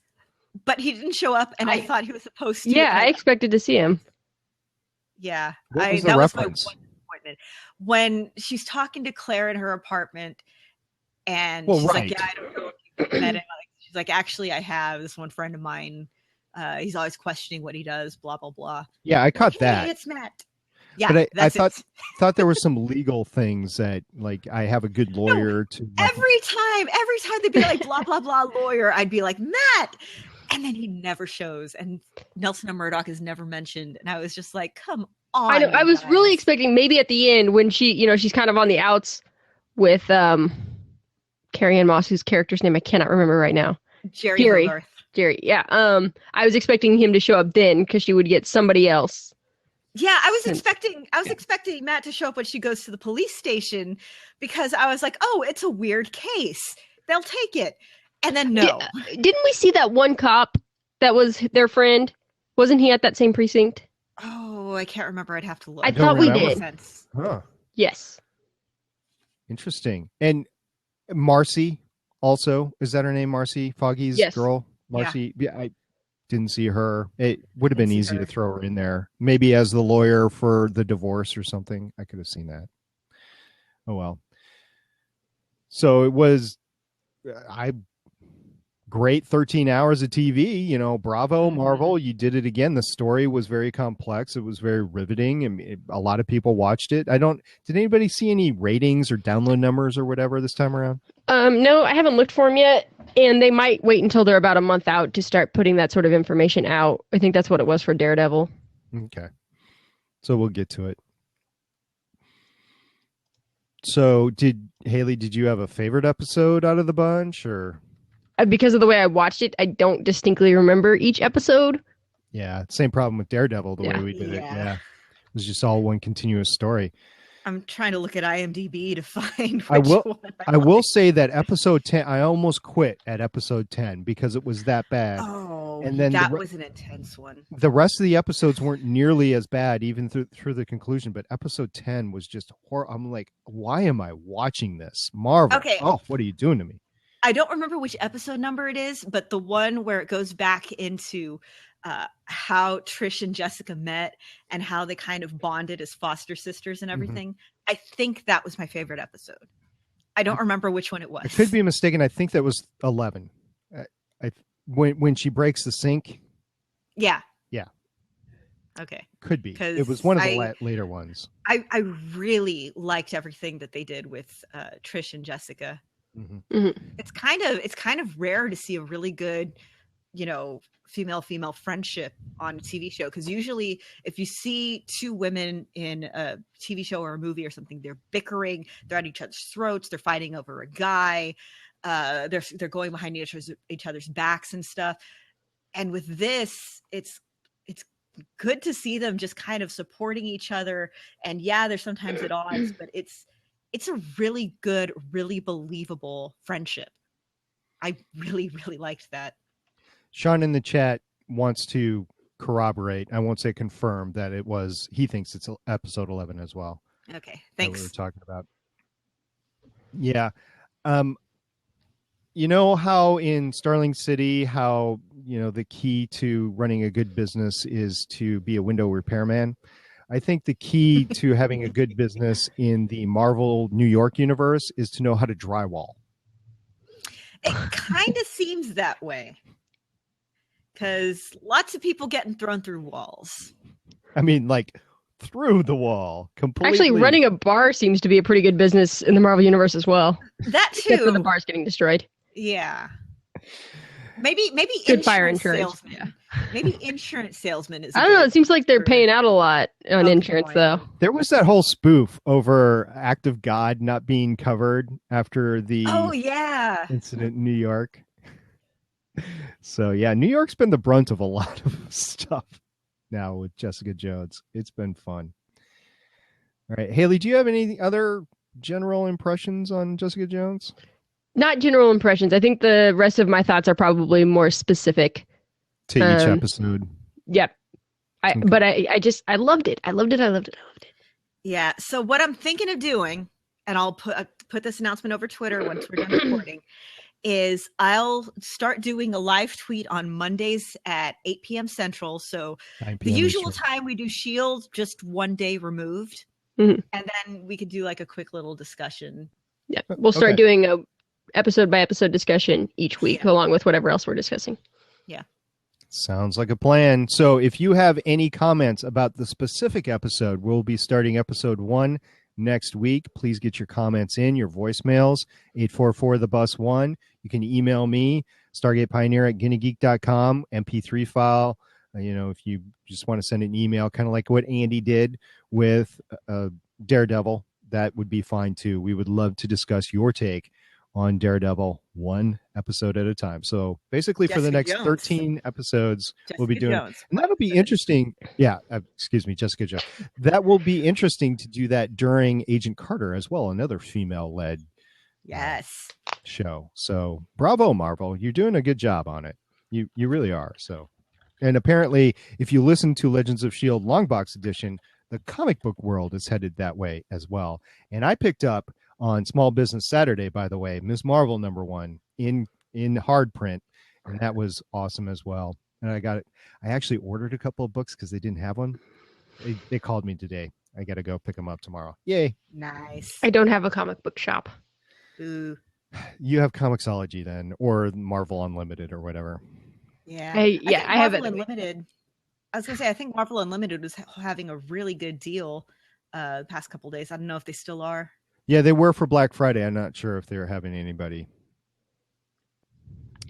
but he didn't show up, and I thought he was supposed to. Yeah, I expected to see him. Yeah. What was the that reference? was my one disappointment. When she's talking to Claire in her apartment, and Well, she's right. like, yeah, I don't know if you've met him. She's like, actually, I have this one friend of mine. He's always questioning what he does, blah, blah, blah. Yeah, I caught Hey, that. it's Matt. Yeah, But I that's it. thought there were some legal things that, like, I have a good lawyer to. Every time they'd be like, blah, blah, blah, lawyer, I'd be like, Matt. And then he never shows. And Nelson and Murdoch is never mentioned. And I was just like, come on. I know. I was guys. really expecting maybe at the end when she's kind of on the outs with Carrie Ann Moss, whose character's name I cannot remember right now. Jerry. Hogarth. Jerry, yeah. I was expecting him to show up then because she would get somebody else. Yeah, I was expecting Matt to show up when she goes to the police station because I was like, oh, it's a weird case. They'll take it. And then no. Didn't we see that one cop that was their friend? Wasn't he at that same precinct? Oh, I can't remember. I'd have to look. I thought we remember. did. Huh. Yes. Interesting. And Marcy also, is that her name? Marcy, Foggy's girl? Marcy. Yeah, I didn't see her. It would have been easy to throw her in there. Maybe as the lawyer for the divorce or something. I could have seen that. Oh, well. So it was, great 13 hours of TV, bravo, Marvel. You did it again. The story was very complex. It was very riveting. And a lot of people watched it. Did anybody see any ratings or download numbers or whatever this time around? No, I haven't looked for them yet. And they might wait until they're about a month out to start putting that sort of information out. I think that's what it was for Daredevil. Okay. So we'll get to it. So Haley, did you have a favorite episode out of the bunch or? Because of the way I watched it, I don't distinctly remember each episode. Yeah, same problem with Daredevil, the way we did it. Yeah. It was just all one continuous story. I'm trying to look at IMDb to find which one I like. will say that episode 10, I almost quit at episode 10 because it was that bad. Oh, and then that was an intense one. The rest of the episodes weren't nearly as bad, even through the conclusion. But episode 10 was just horrible. I'm like, why am I watching this? Marvel. Okay. Oh, what are you doing to me? I don't remember which episode number it is, but the one where it goes back into how Trish and Jessica met and how they kind of bonded as foster sisters and everything. I think that was my favorite episode. I don't remember which one it was. I could be mistaken. I think that was 11. When she breaks the sink. Yeah. Yeah. Okay. Could be. It was one of the later ones. I really liked everything that they did with Trish and Jessica. It's kind of rare to see a really good, female friendship on a TV show, because usually if you see two women in a TV show or a movie or something, they're bickering, they're at each other's throats, they're fighting over a guy, they're going behind each other's backs and stuff. And with this, it's good to see them just kind of supporting each other. And yeah, they're sometimes at odds, but it's a really good, really believable friendship. I really, really liked that. Sean in the chat wants to corroborate, I won't say confirm, that he thinks it's episode 11 as well. Okay, thanks. That we were talking about. Yeah. You know how in Starling City, how, the key to running a good business is to be a window repairman? I think the key to having a good business in the Marvel New York universe is to know how to drywall. It kind of seems that way. Because lots of people getting thrown through walls. I mean, like, through the wall completely. Actually, running a bar seems to be a pretty good business in the Marvel Universe as well. That too. Except for the bars getting destroyed. Yeah. Maybe good fire insurance insurance. salesman. Yeah. Maybe insurance salesman is. I don't know. It seems like they're paying out a lot on insurance, though. There was that whole spoof over Act of God not being covered after the incident in New York. So yeah, New York's been the brunt of a lot of stuff now with Jessica Jones. It's been fun. All right, Haley, do you have any other general impressions on Jessica Jones? Not general impressions. I think the rest of my thoughts are probably more specific to each episode. Yep. But I loved it. I loved it. Yeah. So what I'm thinking of doing, and I'll put this announcement over Twitter once we're done recording, is I'll start doing a live tweet on Mondays at 8 p.m. Central. So the usual time we do S.H.I.E.L.D., just one day removed. And then we could do like a quick little discussion. Yeah. We'll start doing a episode by episode discussion each week, along with whatever else we're discussing. Yeah. Sounds like a plan. So if you have any comments about the specific episode, we'll be starting episode 1 next week. Please get your comments in, your voicemails, 844-THE-BUS-1. You can email me, StargatePioneer@guineageek.com, MP3 file. If you just want to send an email, kind of like what Andy did with Daredevil, that would be fine too. We would love to discuss your take on Daredevil one episode at a time. So basically for the next 13 episodes, we'll be doing, and that'll be interesting. Yeah. Excuse me, Jessica Jones. That will be interesting to do that during Agent Carter as well. Another female led show. So bravo, Marvel. You're doing a good job on it. You really are. So, and apparently if you listen to Legends of S.H.I.E.L.D. Longbox Edition, the comic book world is headed that way as well. And I picked up on Small Business Saturday, by the way, Ms. Marvel #1 in hard print, and that was awesome as well. And I got it. I actually ordered a couple of books because they didn't have one. They called me today. I got to go pick them up tomorrow. Yay! Nice. I don't have a comic book shop. Ooh. You have Comixology then, or Marvel Unlimited, or whatever. Yeah, I have it. Unlimited. I was gonna say, I think Marvel Unlimited was having a really good deal the past couple days. I don't know if they still are. Yeah, they were for Black Friday. I'm not sure if they're having anybody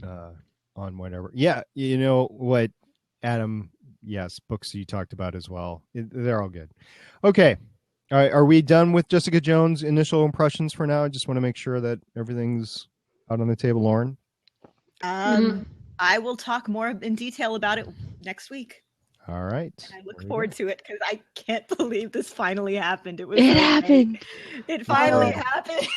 on whatever. Yeah, you know what, Adam? Yes, books you talked about as well. They're all good. Okay. All right. Are we done with Jessica Jones' initial impressions for now? I just want to make sure that everything's out on the table, Lauren. I will talk more in detail about it next week. All right. And I look forward to it because I can't believe this finally happened. It happened. It finally happened.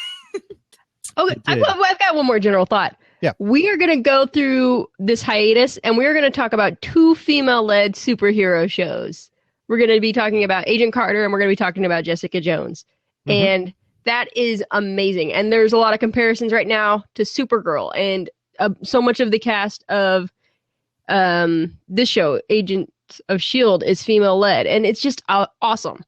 Okay, I've got one more general thought. Yeah. We are going to go through this hiatus and we're going to talk about 2 female-led superhero shows. We're going to be talking about Agent Carter and we're going to be talking about Jessica Jones. And that is amazing. And there's a lot of comparisons right now to Supergirl, and so much of the cast of this show, Agents of S.H.I.E.L.D, is female led, and it's just awesome.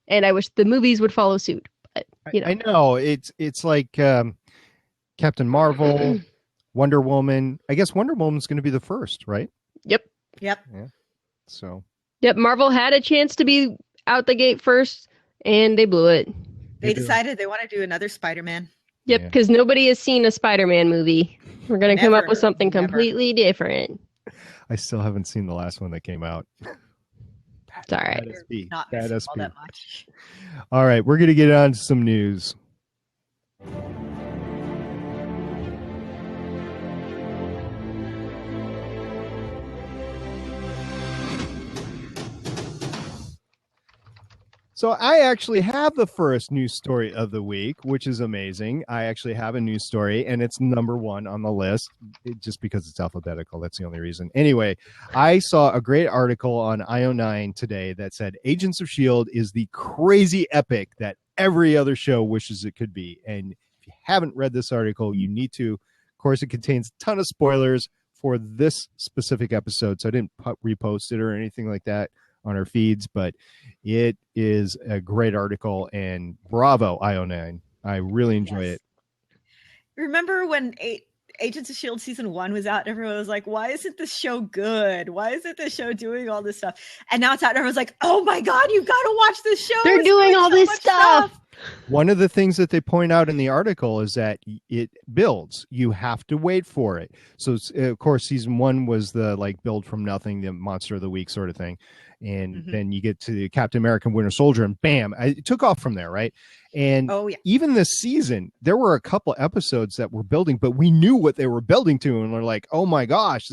And I wish the movies would follow suit. But I know it's like Captain Marvel, Wonder Woman. I guess Wonder Woman's going to be the first, right? Yep. Yeah. So. Yep. Marvel had a chance to be out the gate first, and they blew it. They decided they want to do another Spider-Man. Yep, because nobody has seen a Spider-Man movie. We're going to come up with something completely different. I still haven't seen the last one that came out. It's all right. Not missing all that much. All right, we're going to get on to some news. So I actually have the first news story of the week, which is amazing. I actually have a news story, and it's number one on the list, just because it's alphabetical. That's the only reason. Anyway, I saw a great article on IO9 today that said Agents of S.H.I.E.L.D. is the crazy epic that every other show wishes it could be. And if you haven't read this article, you need to. Of course, it contains a ton of spoilers for this specific episode, so I didn't repost it or anything like that on our feeds, but it is a great article, and bravo, IO9. I really enjoy it. Remember when Agents of S.H.I.E.L.D. season 1 was out, and everyone was like, why isn't this show good? Why isn't this show doing all this stuff? And now it's out, and everyone's like, oh my God, you've got to watch this show. They're doing all this stuff. One of the things that they point out in the article is that it builds. You have to wait for it. So, of course, season 1 was the build from nothing, the monster of the week sort of thing. And then you get to Captain America Winter Soldier, and bam, it took off from there, right? And even this season, there were a couple episodes that were building, but we knew what they were building to, and we're like, oh my gosh,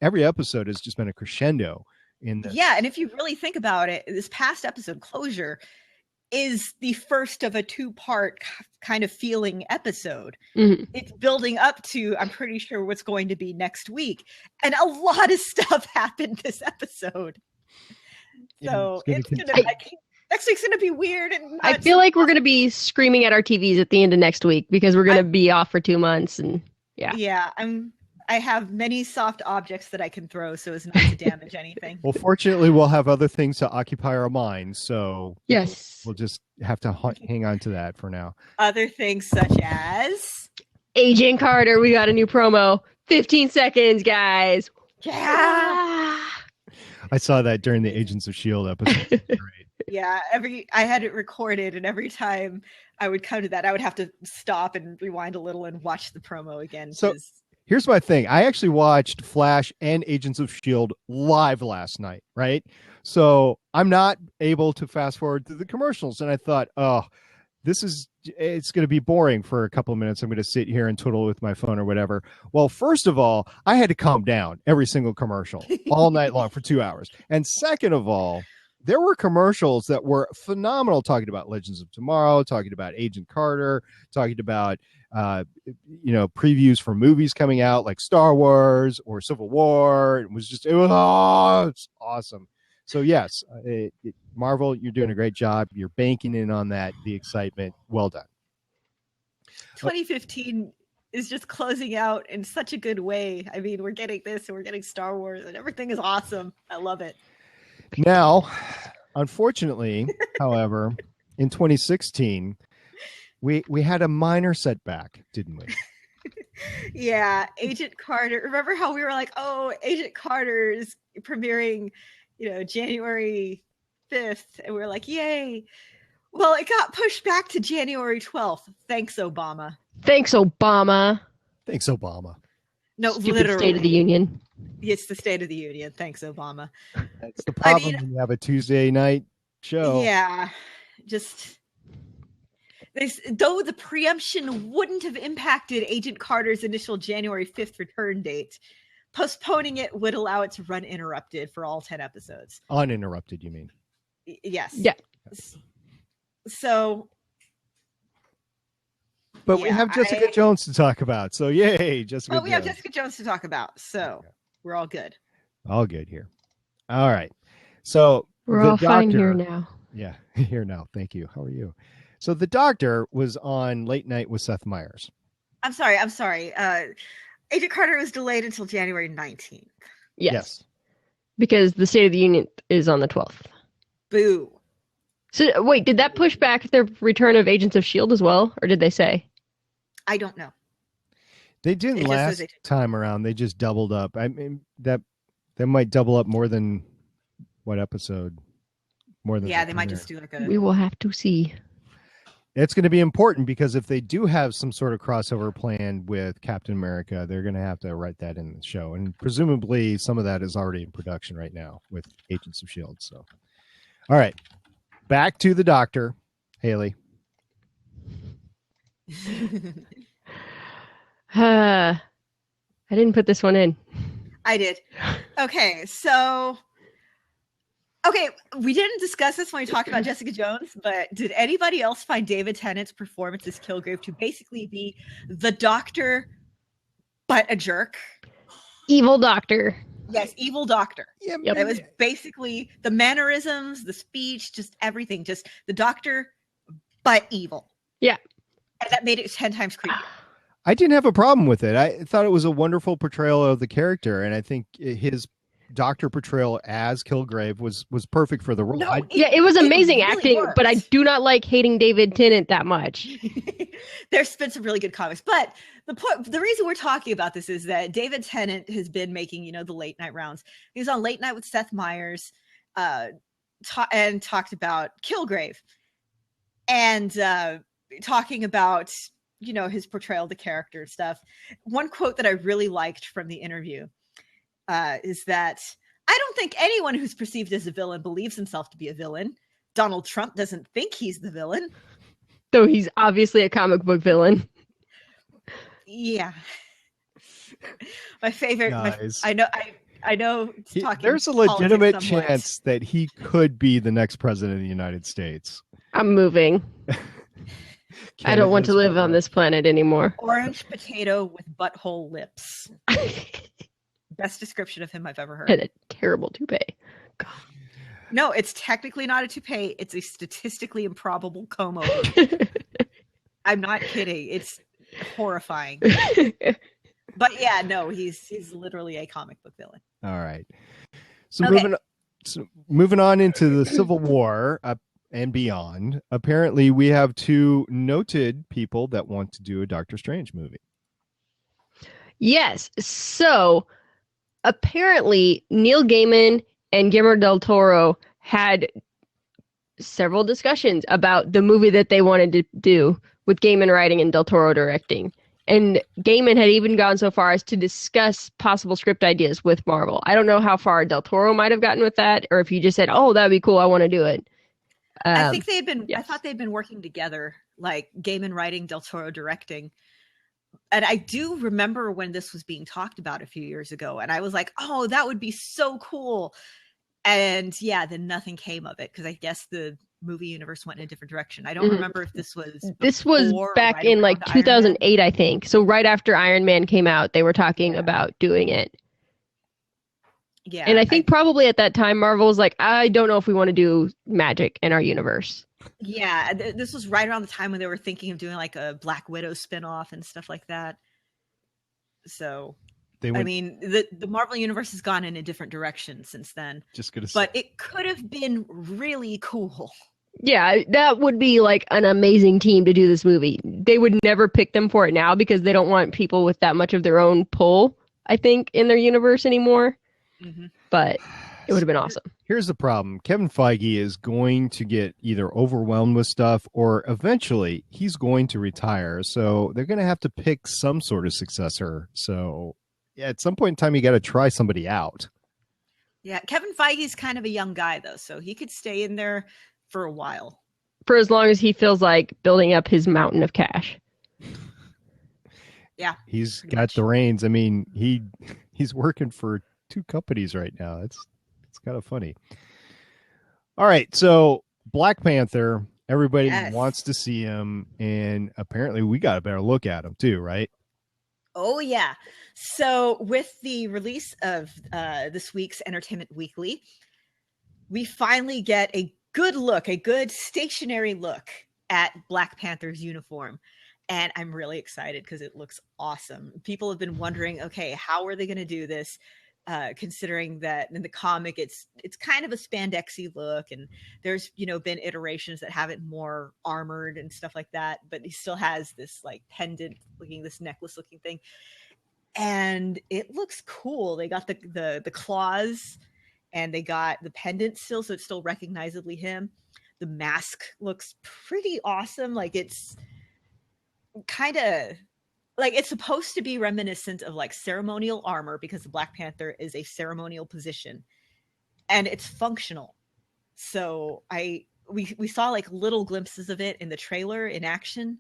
every episode has just been a crescendo in this. Yeah, and if you really think about it, this past episode, Closure, is the first of a 2-part kind of feeling episode. It's building up to, I'm pretty sure, what's going to be next week. And a lot of stuff happened this episode. So next week's gonna be weird. And I feel like we're gonna be screaming at our TVs at the end of next week because we're gonna be off for 2 months, and I have many soft objects that I can throw so as not to damage anything. Well, fortunately, we'll have other things to occupy our minds, so yes, we'll just have to hang on to that for now. Other things such as Agent Carter. We got a new promo. 15 seconds, guys. Yeah. I saw that during the Agents of S.H.I.E.L.D. episode. Great. Yeah, I had it recorded, and every time I would come to that, I would have to stop and rewind a little and watch the promo again. So here's my thing. I actually watched Flash and Agents of S.H.I.E.L.D. live last night, right? So I'm not able to fast forward to the commercials, and I thought, it's going to be boring for a couple of minutes. I'm going to sit here and twiddle with my phone or whatever. Well, first of all, I had to calm down every single commercial all night long for 2 hours. And second of all, there were commercials that were phenomenal, talking about Legends of Tomorrow, talking about Agent Carter, talking about, previews for movies coming out like Star Wars or Civil War. It was awesome. So yes, Marvel, you're doing a great job. You're banking in on the excitement. Well done. 2015 is just closing out in such a good way. I mean, we're getting this, and we're getting Star Wars, and everything is awesome. I love it. Now, unfortunately, however, in 2016, we had a minor setback, didn't we? Yeah, Agent Carter. Remember how we were like, oh, Agent Carter is premiering January 5th, and we were like, yay. Well, it got pushed back to January 12th. Thanks, Obama. Thanks, Obama. Thanks, Obama. No, Stupid literally. State of the Union. It's the State of the Union. Thanks, Obama. That's the problem when you have a Tuesday night show. Yeah, just though the preemption wouldn't have impacted Agent Carter's initial January 5th return date, postponing it would allow it to run uninterrupted for all 10 episodes. Uninterrupted, you mean? Yes. Yeah. So. But we have Jessica Jones to talk about. So yay, Jessica Jones. We have Jessica Jones to talk about. So we're all good. All good here. All right. So we're all fine here now. Yeah, here now. Thank you. How are you? So the Doctor was on Late Night with Seth Meyers. I'm sorry. Agent Carter was delayed until January 19th. Yes. Because the State of the Union is on the 12th. Boo. So wait, did that push back the return of Agents of S.H.I.E.L.D. as well? Or did they say? I don't know. They didn't last time around. They just doubled up. I mean, that might double up more than what episode? More than they might just do like a. We will have to see. It's going to be important because if they do have some sort of crossover plan with Captain America, they're going to have to write that in the show, and presumably some of that is already in production right now with Agents of S.H.I.E.L.D. So, all right, back to the Doctor, Haley. I didn't put this one in. I did. Okay, so we didn't discuss this when we talked about Jessica Jones, but did anybody else find David Tennant's performance as Kilgrave to basically be the Doctor, but a jerk? Evil Doctor. Yes, evil Doctor. Yep. It was basically the mannerisms, the speech, just everything. Just the Doctor, but evil. Yeah. And that made it 10 times creepier. I didn't have a problem with it. I thought it was a wonderful portrayal of the character, and I think his Doctor portrayal as Kilgrave was perfect for the role. It was amazing really acting, worked. but I do not like hating David Tennant that much. There's been some really good comics, but the reason we're talking about this is that David Tennant has been making, the late night rounds. He was on Late Night with Seth Meyers, and talked about Kilgrave, and talking about his portrayal of the character and stuff. One quote that I really liked from the interview is that I don't think anyone who's perceived as a villain believes himself to be a villain. Donald Trump doesn't think he's the villain. Though he's obviously a comic book villain. Yeah. My favorite. Guys. I know. There's a legitimate chance that he could be the next president of the United States. I'm moving. I don't want to live on this planet anymore. Orange potato with butthole lips. Best description of him I've ever heard. And a terrible toupee. God. No, it's technically not a toupee. It's a statistically improbable comb over. I'm not kidding. It's horrifying. But yeah, no, he's literally a comic book villain. All right. So moving on into the Civil War and beyond. Apparently, we have two noted people that want to do a Doctor Strange movie. Yes. So apparently, Neil Gaiman and Guillermo del Toro had several discussions about the movie that they wanted to do with Gaiman writing and del Toro directing. And Gaiman had even gone so far as to discuss possible script ideas with Marvel. I don't know how far del Toro might have gotten with that, or if he just said, "Oh, that'd be cool. I want to do it." I think they've been. Yes. I thought they'd been working together, like Gaiman writing, del Toro directing. And I do remember when this was being talked about a few years ago, and I was like, "Oh, that would be so cool." And yeah, then nothing came of it because I guess the movie universe went in a different direction. I don't remember if this was back right in like 2008, I think. So right after Iron Man came out, they were talking about doing it. Yeah. And I think probably at that time, Marvel was like, I don't know if we want to do magic in our universe. Yeah. This was right around the time when they were thinking of doing like a Black Widow spinoff and stuff like that. So, I mean, the Marvel universe has gone in a different direction since then. But it could have been really cool. Yeah, that would be like an amazing team to do this movie. They would never pick them for it now because they don't want people with that much of their own pull, I think, in their universe anymore. Mm-hmm. But it would have been awesome. Here's the problem. Kevin Feige is going to get either overwhelmed with stuff or eventually he's going to retire. So they're going to have to pick some sort of successor. So yeah, at some point in time, you got to try somebody out. Yeah, Kevin Feige's kind of a young guy, though, so he could stay in there for a while. For as long as he feels like building up his mountain of cash. Yeah. He's got the reins. I mean, he's working for 2 companies right now. It's kind of funny. All right, so Black Panther, everybody wants to see him, and apparently we got a better look at him too, right? Oh, yeah. So with the release of this week's Entertainment Weekly, we finally get a good look, a good stationary look at Black Panther's uniform. And I'm really excited because it looks awesome. People have been wondering, okay, how are they going to do this? Considering that in the comic, it's kind of a spandexy look, and there's been iterations that have it more armored and stuff like that. But he still has this like pendant looking, this necklace looking thing, and it looks cool. They got the claws, and they got the pendant still, so it's still recognizably him. The mask looks pretty awesome. Like it's kind of like it's supposed to be reminiscent of like ceremonial armor because the Black Panther is a ceremonial position and it's functional. So we saw like little glimpses of it in the trailer in action,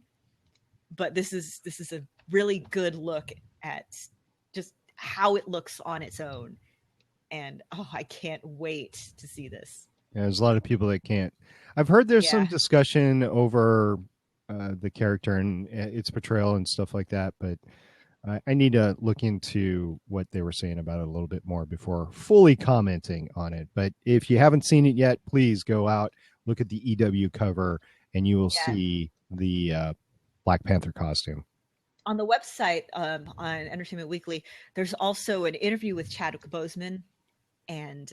but this is a really good look at just how it looks on its own. And I can't wait to see this. Yeah, there's a lot of people that can't. I've heard there's some discussion over the character and its portrayal and stuff like that, but I need to look into what they were saying about it a little bit more before fully commenting on it. But if you haven't seen it yet, please go out, look at the EW cover, and you will see the Black Panther costume. On the website, on Entertainment Weekly, there's also an interview with Chadwick Boseman, and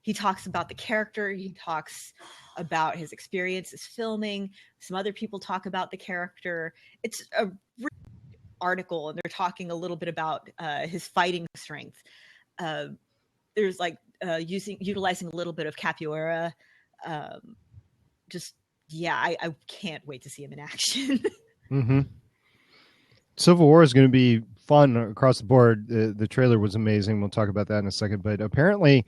he talks about the character. He talks about his experiences filming. Some other people talk about the character. It's a really article, and they're talking a little bit about his fighting strength. There's like utilizing a little bit of capoeira. I can't wait to see him in action. Mm-hmm. Civil War is going to be fun across the board. The trailer was amazing. We'll talk about that in a second. But apparently,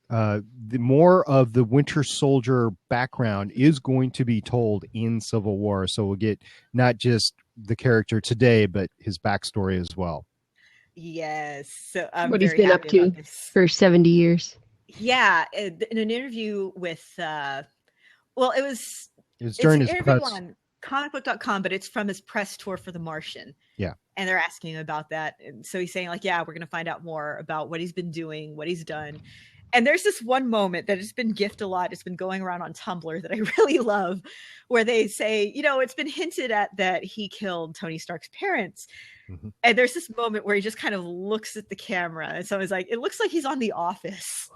the more of the Winter Soldier background is going to be told in Civil War. So we'll get not just the character today, but his backstory as well. Yes. So I'm what very he's been up to for 70 years. Yeah. In an interview with, it was during his press on comicbook.com, but it's from his press tour for The Martian. Yeah. And they're asking him about that. And so he's saying like, yeah, we're going to find out more about what he's been doing, what he's done. And there's this one moment that has been gifted a lot. It's been going around on Tumblr that I really love, where they say, it's been hinted at that he killed Tony Stark's parents. Mm-hmm. And there's this moment where he just kind of looks at the camera. And someone's like, it looks like he's on The Office.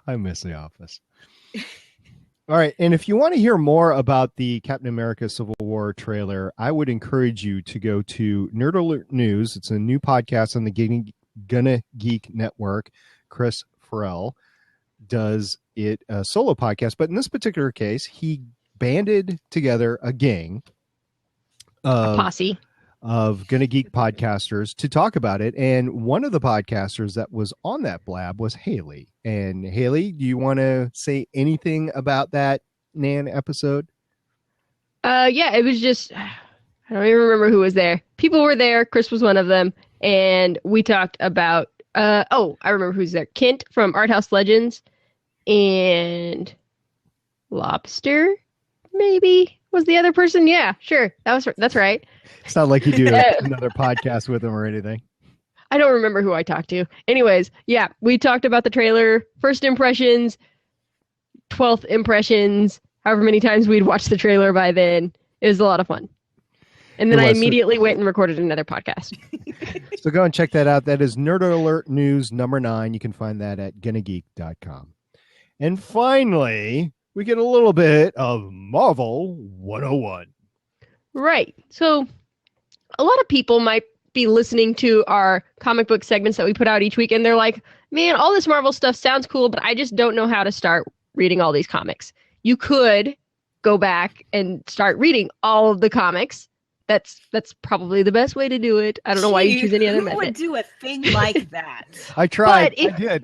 I miss The Office. All right. And if you want to hear more about the Captain America Civil War trailer, I would encourage you to go to Nerd Alert News. It's a new podcast on the Gonna Geek Network. Chris Farrell does it a solo podcast, but in this particular case, he banded together a gang a posse of Gonna Geek podcasters to talk about it. And one of the podcasters that was on that blab was Haley. And Haley, do you want to say anything about that Nan episode? Yeah, it was just, I don't even remember who was there. People were there. Chris was one of them. And we talked about, I remember who's there. Kent from Art House Legends and Lobster, maybe, was the other person. Yeah, sure. That's right. It's not like you do another podcast with him or anything. I don't remember who I talked to. Anyways, yeah, we talked about the trailer, first impressions, 12th impressions, however many times we'd watched the trailer by then. It was a lot of fun. And then I immediately went and recorded another podcast. So go and check that out. That is Nerd Alert News number 9. You can find that at GonnaGeek.com. And finally, we get a little bit of Marvel 101. Right. So a lot of people might be listening to our comic book segments that we put out each week, and they're like, man, all this Marvel stuff sounds cool, but I just don't know how to start reading all these comics. You could go back and start reading all of the comics. That's probably the best way to do it. I don't know why you choose any other method. Who would do a thing like that? I tried.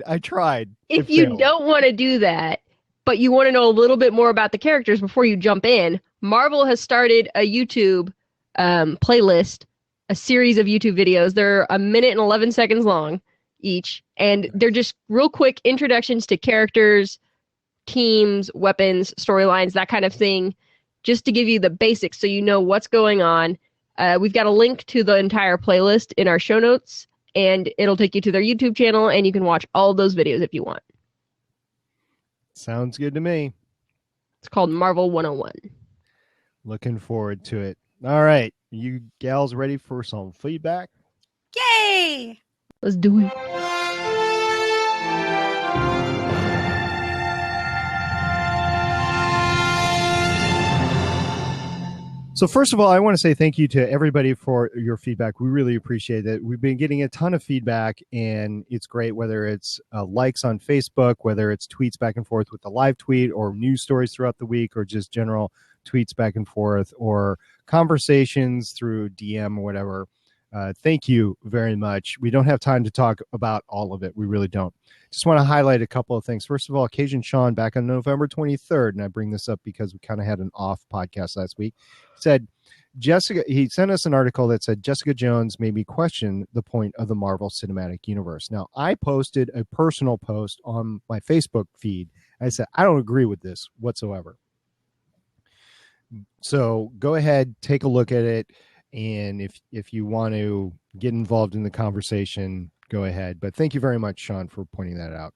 I tried. If you don't want to do that, but you want to know a little bit more about the characters before you jump in, Marvel has started a YouTube playlist, a series of YouTube videos. They're 1 minute and 11 seconds long each, and they're just real quick introductions to characters, teams, weapons, storylines, that kind of thing, just to give you the basics so you know what's going on. We've got a link to the entire playlist in our show notes, and it'll take you to their YouTube channel, and you can watch all those videos if you want. Sounds good to me. It's called Marvel 101. Looking forward to it. All right. You gals ready for some feedback? Yay! Let's do it. So first of all, I want to say thank you to everybody for your feedback. We really appreciate it. We've been getting a ton of feedback, and it's great, whether it's likes on Facebook, whether it's tweets back and forth with the live tweet, or news stories throughout the week, or just general tweets back and forth, or conversations through DM or whatever. Thank you very much. We don't have time to talk about all of it. We really don't. Just want to highlight a couple of things. First of all, Occasion Sean back on November 23rd, and I bring this up because we kind of had an off podcast last week, said he sent us an article that said Jessica Jones made me question the point of the Marvel Cinematic Universe. Now, I posted a personal post on my Facebook feed. I said, I don't agree with this whatsoever. So go ahead, take a look at it. And if you want to get involved in the conversation, go ahead. But thank you very much, Sean, for pointing that out.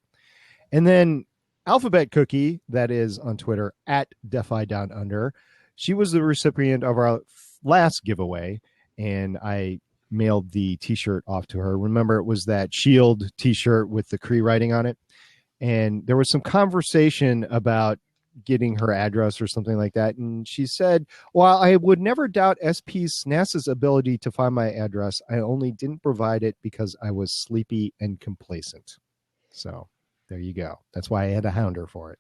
And then Alphabet Cookie, that is on Twitter, at Defi Down Under. She was the recipient of our last giveaway, and I mailed the T-shirt off to her. Remember, it was that S.H.I.E.L.D. T-shirt with the Kree writing on it. And there was some conversation about getting her address or something like that. And she said, while I would never doubt SNAS's ability to find my address, I only didn't provide it because I was sleepy and complacent. So there you go. That's why I had to hound her for it.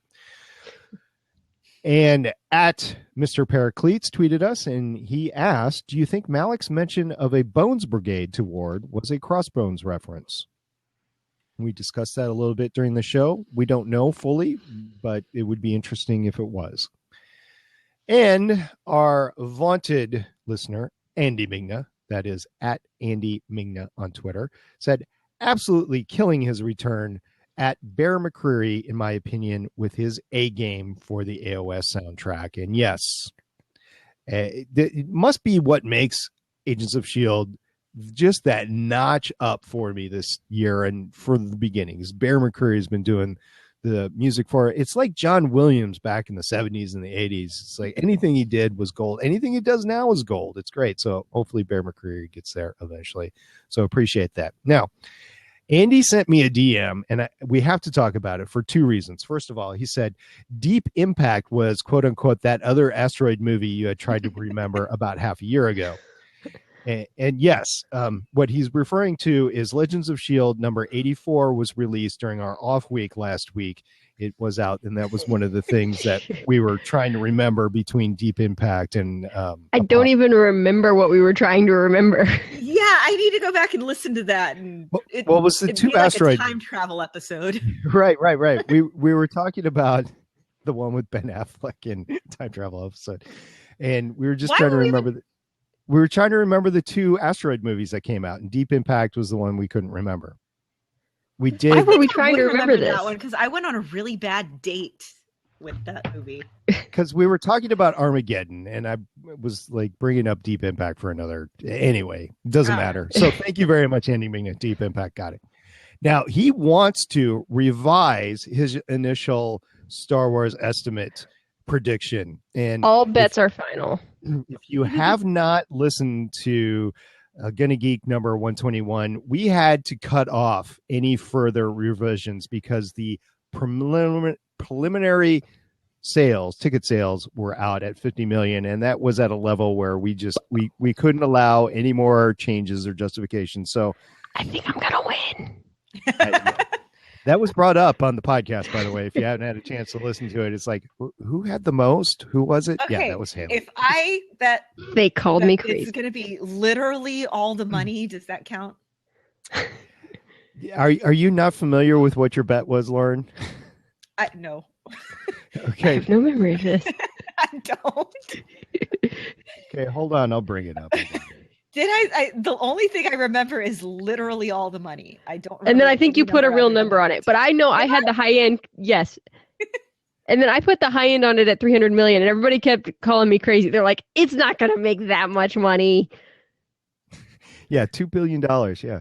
And at Mr. Pericletes tweeted us, and he asked, do you think Malik's mention of a Bones Brigade to Ward was a Crossbones reference? We discussed that a little bit during the show. We don't know fully, but it would be interesting if it was. And our vaunted listener, Andy Migna, that is at Andy Migna on Twitter, said, absolutely killing his return at Bear McCreary, in my opinion, with his A game for the AOS soundtrack. And yes, it must be what makes Agents of S.H.I.E.L.D. just that notch up for me this year and for the beginnings. Bear McCreary has been doing the music for it. It's like John Williams back in the 70s and the 80s. It's like anything he did was gold. Anything he does now is gold. It's great. So hopefully Bear McCreary gets there eventually. So appreciate that. Now, Andy sent me a DM, and we have to talk about it for two reasons. First of all, he said Deep Impact was, quote unquote, that other asteroid movie you had tried to remember about half a year ago. And yes, what he's referring to is Legends of S.H.I.E.L.D. number 84 was released during our off week last week. It was out, and that was one of the things that we were trying to remember between Deep Impact and... I don't even remember what we were trying to remember. Yeah, I need to go back and listen to that. And what was the two asteroid... Like a time travel episode. Right. We were talking about the one with Ben Affleck in time travel episode. And we were just trying to remember... We were trying to remember the two asteroid movies that came out, and Deep Impact was the one we couldn't remember. We did. Why were we trying to remember this? That one because I went on a really bad date with that movie. Because we were talking about Armageddon, and I was like bringing up Deep Impact for another. Anyway, it doesn't matter. So thank you very much, Andy Ming. Deep Impact got it. Now he wants to revise his initial Star Wars estimate prediction, and all bets are final. If you have not listened to Gonna Geek number 121, we had to cut off any further revisions because the preliminary ticket sales were out at 50 million, and that was at a level where we couldn't allow any more changes or justification. So I think I'm gonna win. That was brought up on the podcast, by the way. If you haven't had a chance to listen to it, it's like, who had the most? Who was it? Okay, yeah, that was him. If I bet they called me crazy, it's going to be literally all the money. Does that count? Are you not familiar with what your bet was, Lauren? No. Okay. I have no memory of this. I don't. Okay, hold on. I'll bring it up. Did I? The only thing I remember is literally all the money. I don't. And then I think you put a real number on it, but I know I had the high end. Yes. And then I put the high end on it at 300 million, and everybody kept calling me crazy. They're like, "It's not going to make that much money." Yeah, $2 billion. Yeah.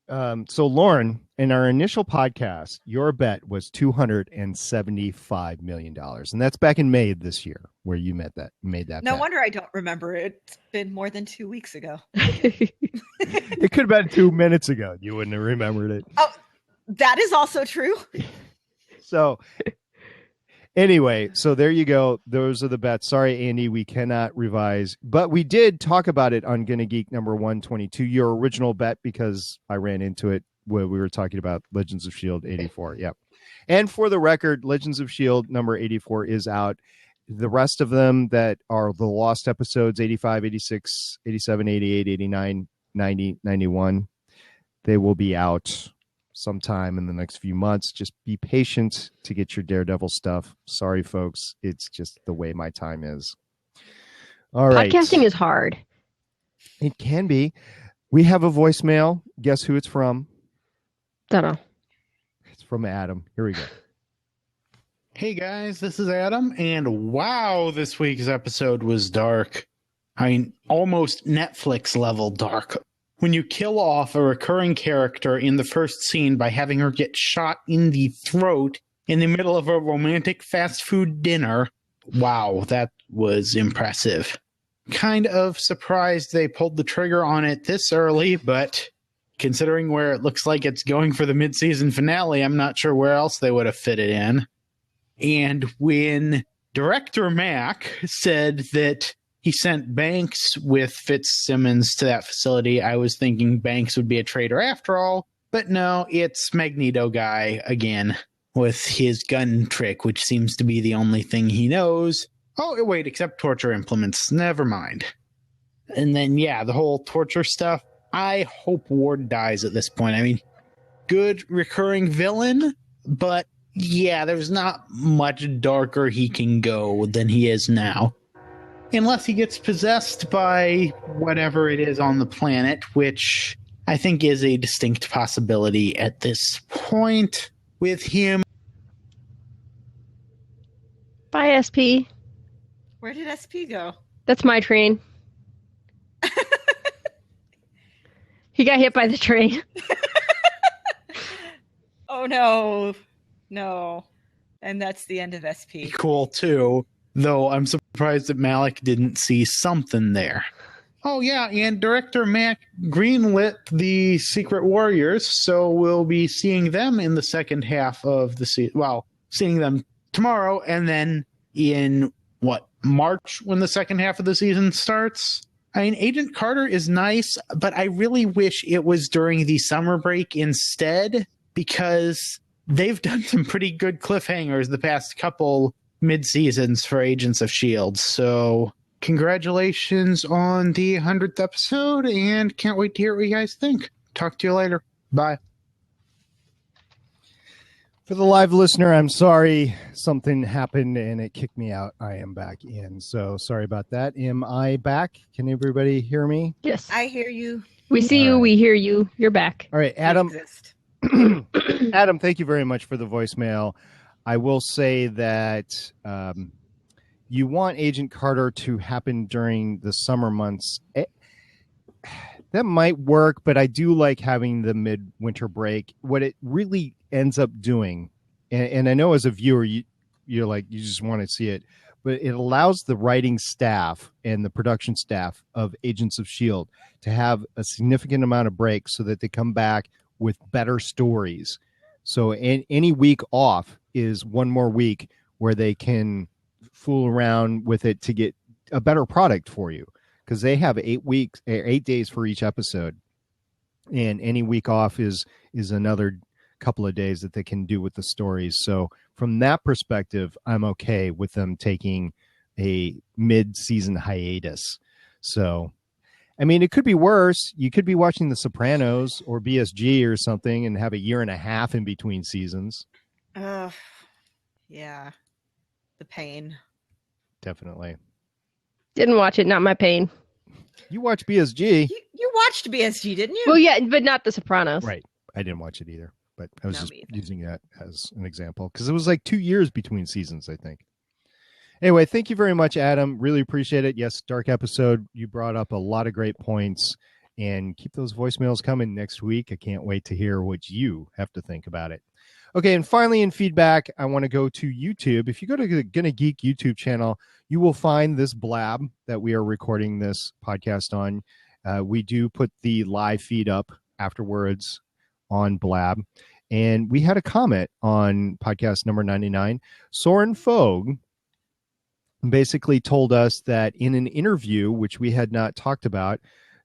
So Lauren, in our initial podcast, your bet was $275 million. And that's back in May of this year where you made that No bet. wonder I don't remember. It's been more than 2 weeks ago. It could have been 2 minutes ago. You wouldn't have remembered it. Oh, that is also true. So anyway, so there you go. Those are the bets. Sorry, Andy, we cannot revise, but we did talk about it on Gonna Geek number 122, your original bet, because I ran into it when we were talking about Legends of S.H.I.E.L.D. 84. Yep. And for the record, Legends of S.H.I.E.L.D. number 84 is out. The rest of them that are the lost episodes, 85, 86, 87, 88, 89, 90, 91, they will be out sometime in the next few months. Just be patient to get your Daredevil stuff. Sorry, folks. It's just the way my time is. All right. Podcasting is hard. It can be. We have a voicemail. Guess who it's from? Don't know. It's from Adam. Here we go. Hey guys, this is Adam, and wow, this week's episode was dark. I mean, almost Netflix level dark. When you kill off a recurring character in the first scene by having her get shot in the throat in the middle of a romantic fast food dinner, wow, that was impressive. Kind of surprised they pulled the trigger on it this early, but considering where it looks like it's going for the mid-season finale, I'm not sure where else they would have fit it in. And when Director Mac said that he sent Banks with Fitzsimmons to that facility, I was thinking Banks would be a traitor after all. But no, it's Magneto guy again with his gun trick, which seems to be the only thing he knows. Oh, wait, except torture implements. Never mind. And then, yeah, the whole torture stuff. I hope Ward dies at this point. I mean, good recurring villain, but yeah, there's not much darker he can go than he is now. Unless he gets possessed by whatever it is on the planet, which I think is a distinct possibility at this point with him. Bye, SP. Where did SP go? That's my train. He got hit by the train. Oh, no. No. And that's the end of SP. Cool, too. Though I'm surprised that Malik didn't see something there. Oh, yeah, and Director Mac greenlit the Secret Warriors, so we'll be seeing them in the second half of the season. Well, seeing them tomorrow, and then in, March, when the second half of the season starts? I mean, Agent Carter is nice, but I really wish it was during the summer break instead, because they've done some pretty good cliffhangers the past couple mid-seasons for Agents of S.H.I.E.L.D. So congratulations on the 100th episode, and can't wait to hear what you guys think. Talk to you later. Bye. For the live listener, I'm sorry something happened and it kicked me out. I am back in. So sorry about that. Am I back? Can everybody hear me? Yes. I hear you. We see you. All right. We hear you. You're back. All right, Adam. You exist. Adam, thank you very much for the voicemail. I will say that you want Agent Carter to happen during the summer months. That might work, but I do like having the midwinter break. What it really ends up doing, and I know as a viewer, you're like, you just want to see it, but it allows the writing staff and the production staff of Agents of S.H.I.E.L.D. to have a significant amount of break so that they come back with better stories. So any week off is one more week where they can fool around with it to get a better product for you, because they have 8 days for each episode, and any week off is another couple of days that they can do with the stories. So from that perspective, I'm okay with them taking a mid-season hiatus. So, I mean, it could be worse. You could be watching The Sopranos or BSG or something and have a year and a half in between seasons. Yeah. The pain. Definitely. Didn't watch it. Not my pain. You watch BSG. You watched BSG, didn't you? Well, yeah, but not The Sopranos. Right. I didn't watch it either, but I was No, just me either. using that as an example because it was like 2 years between seasons, I think. Anyway, thank you very much, Adam. Really appreciate it. Yes, dark episode. You brought up a lot of great points, And keep those voicemails coming next week. I can't wait to hear what you have to think about it. Okay, and finally in feedback, I want to go to YouTube. If you go to the Gonna Geek YouTube channel, you will find this blab that we are recording this podcast on. We do put the live feed up afterwards on Blab. And we had a comment on podcast number 99. Soren Fogg basically told us that in an interview, which we had not talked about,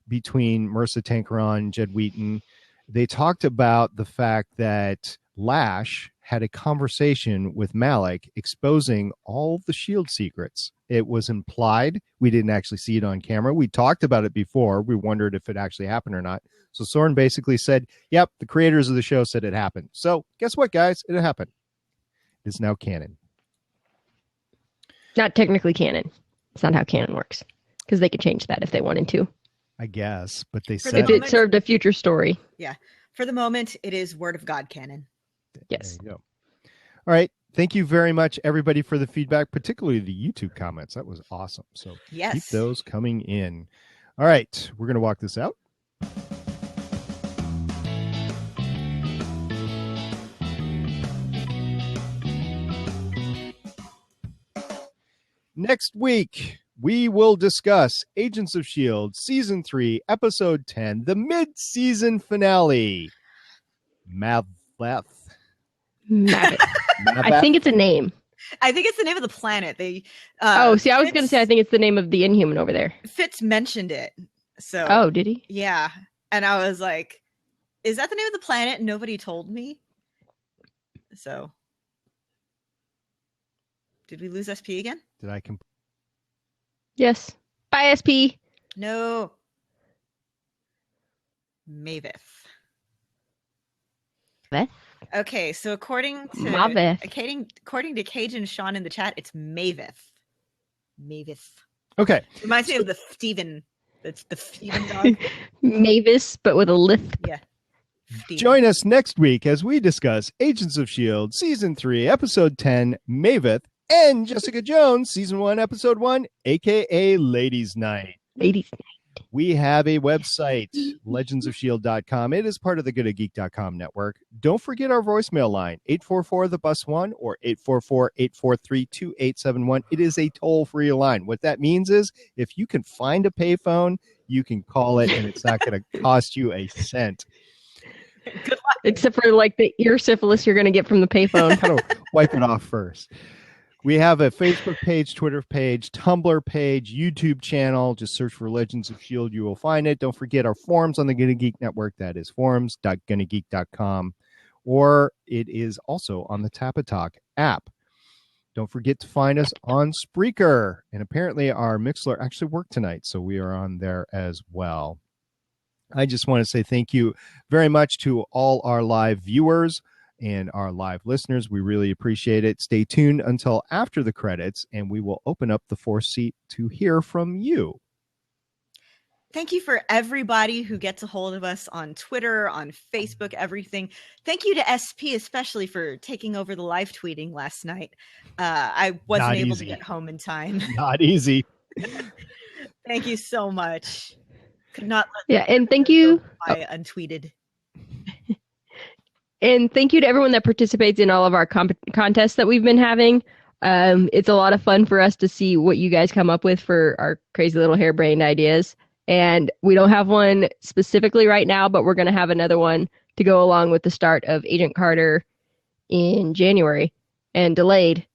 between Marissa Tankaron and Jed Wheaton, they talked about the fact that Lash had a conversation with Malik exposing all the S.H.I.E.L.D. secrets. It was implied. We didn't actually see it on camera. We talked about it before. We wondered if it actually happened or not. So Soren basically said, yep, the creators of the show said it happened. So guess what, guys? It happened. It's now canon. Not technically canon. It's not how canon works. Because they could change that if they wanted to. I guess, but they For said the If it served a future story. Yeah. For the moment, it is Word of God canon. Yes. There you go. All right. Thank you very much, everybody, for the feedback, particularly the YouTube comments. That was awesome. So Yes. keep those coming in. All right. We're going to walk this out. Next week, we will discuss Agents of S.H.I.E.L.D. Season 3, Episode 10, the mid-season finale. Maveth. I think it's a name. I think it's the name of the planet. They. I was going to say I think it's the name of the Inhuman over there. Fitz mentioned it. So. Oh, did he? Yeah, and I was like, "Is that the name of the planet?" And nobody told me. So. Did we lose SP again? Did I Yes. Bye, SP. No. Maveth. Beth? Okay, so according to Cajun Sean in the chat, it's Maveth. Maveth. Okay. Reminds me of the Steven. That's the Steven dog. Mavis, but with a lisp. Yeah. Steven. Join us next week as we discuss Agents of S.H.I.E.L.D. Season 3, Episode 10, Maveth, and Jessica Jones, Season 1, Episode 1, a.k.a. Ladies' Night. Ladies' Night. We have a website, legendsofshield.com. It is part of the goodageek.com network. Don't forget our voicemail line, 844-THE-BUS-1 or 844-843-2871. It is a toll-free line. What that means is if you can find a payphone, you can call it, and it's not going to cost you a cent. Good luck. Except for like the ear syphilis you're going to get from the payphone. How to wipe it off first. We have a Facebook page, Twitter page, Tumblr page, YouTube channel. Just search for Legends of S.H.I.E.L.D. You will find it. Don't forget our forums on the Gonna Geek Network. That is forums.gonnageek.com. Or it is also on the Tapatalk app. Don't forget to find us on Spreaker. And apparently our Mixler actually worked tonight, so we are on there as well. I just want to say thank you very much to all our live viewers and our live listeners. We really appreciate it. Stay tuned until after the credits, and we will open up the fourth seat to hear from you. Thank you for everybody who gets a hold of us on Twitter, on Facebook, everything. Thank you to SP especially for taking over the live tweeting last night. I wasn't able to get home in time. Not easy. Thank you so much. Could not let and thank you. I untweeted. And thank you to everyone that participates in all of our contests that we've been having. It's a lot of fun for us to see what you guys come up with for our crazy little harebrained ideas. And we don't have one specifically right now, but we're going to have another one to go along with the start of Agent Carter in January and delayed.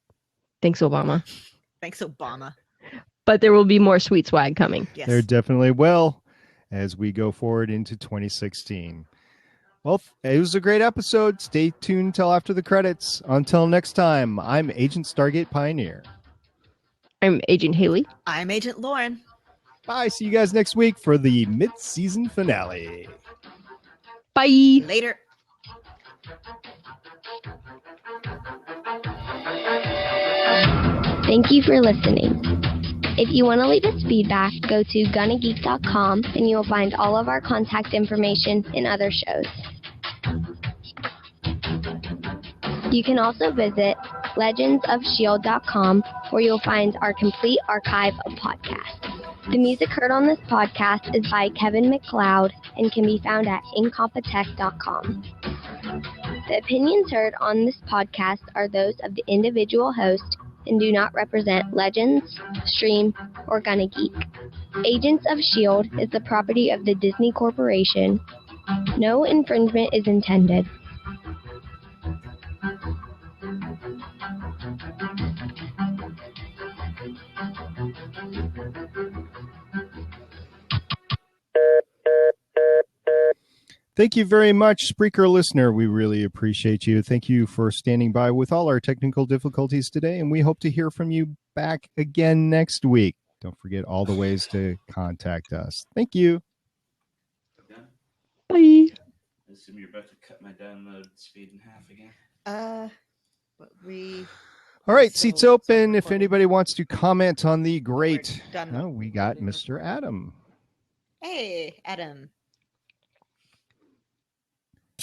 Thanks, Obama. Thanks, Obama. But there will be more sweet swag coming. Yes. There definitely will as we go forward into 2016. Well, it was a great episode. Stay tuned till after the credits. Until next time, I'm Agent Stargate Pioneer. I'm Agent Haley. I'm Agent Lauren. Bye. See you guys next week for the mid-season finale. Bye. Later. Thank you for listening. If you want to leave us feedback, go to gonnageek.com and you will find all of our contact information and other shows. You can also visit legendsofshield.com, where you'll find our complete archive of podcasts. The music heard on this podcast is by Kevin MacLeod and can be found at incompetech.com. The opinions heard on this podcast are those of the individual host and do not represent Legends, Stream, or Gonna Geek. Agents of S.H.I.E.L.D. is the property of the Disney Corporation. No infringement is intended. Thank you very much, Spreaker listener. We really appreciate you. Thank you for standing by with all our technical difficulties today, and we hope to hear from you back again next week. Don't forget all the ways to contact us. Thank you. Bye. I assume you're about to cut my download speed in half again. But we. All right, So- seats so open. If recording. anybody wants to comment on the great, We're done oh, we got recording. Mr. Adam. Hey, Adam.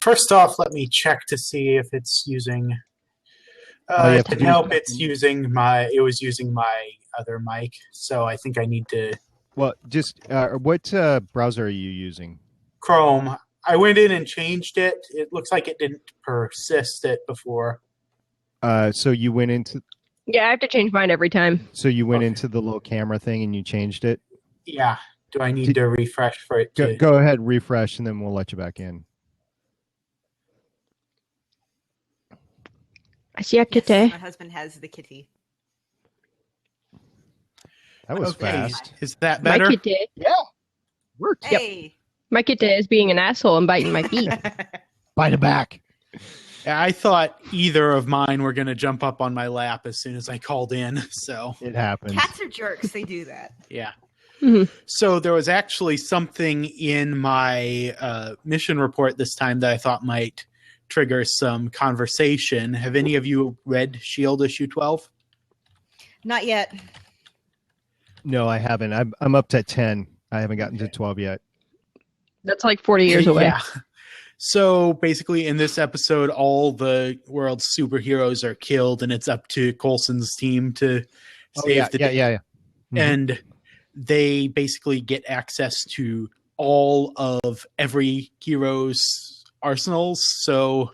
First off, let me check to see if it's using. Oh, you have to To do- help, it was using my other mic, so I think I need to Well, just what browser are you using? Chrome. I went in and changed it. It looks like it didn't persist it before. So you went into Yeah, I have to change mine every time. Okay. into the little camera thing and you changed it. Yeah. Do I need Did- to refresh for it to? Go ahead, refresh, and then we'll let you back in. I see a Yes, kitty. my husband has the kitty. That was Okay. fast. Is that My better? kitty. Yeah, worked. Hey. My kitty is being an asshole and biting my feet. By the back. Yeah, I thought either of mine were going to jump up on my lap as soon as I called in. So It happens. Cats are jerks. They do that. yeah. Mhm. So there was actually something in my mission report this time that I thought might trigger some conversation. Have any of you read S.H.I.E.L.D. issue 12? Not yet. No, I haven't. I'm up to 10. I haven't gotten to 12 yet. That's like 40 years away. Yeah. So basically, in this episode, all the world's superheroes are killed, and it's up to Coulson's team to save the day. yeah. Mhm. And they basically get access to all of every hero's arsenals. So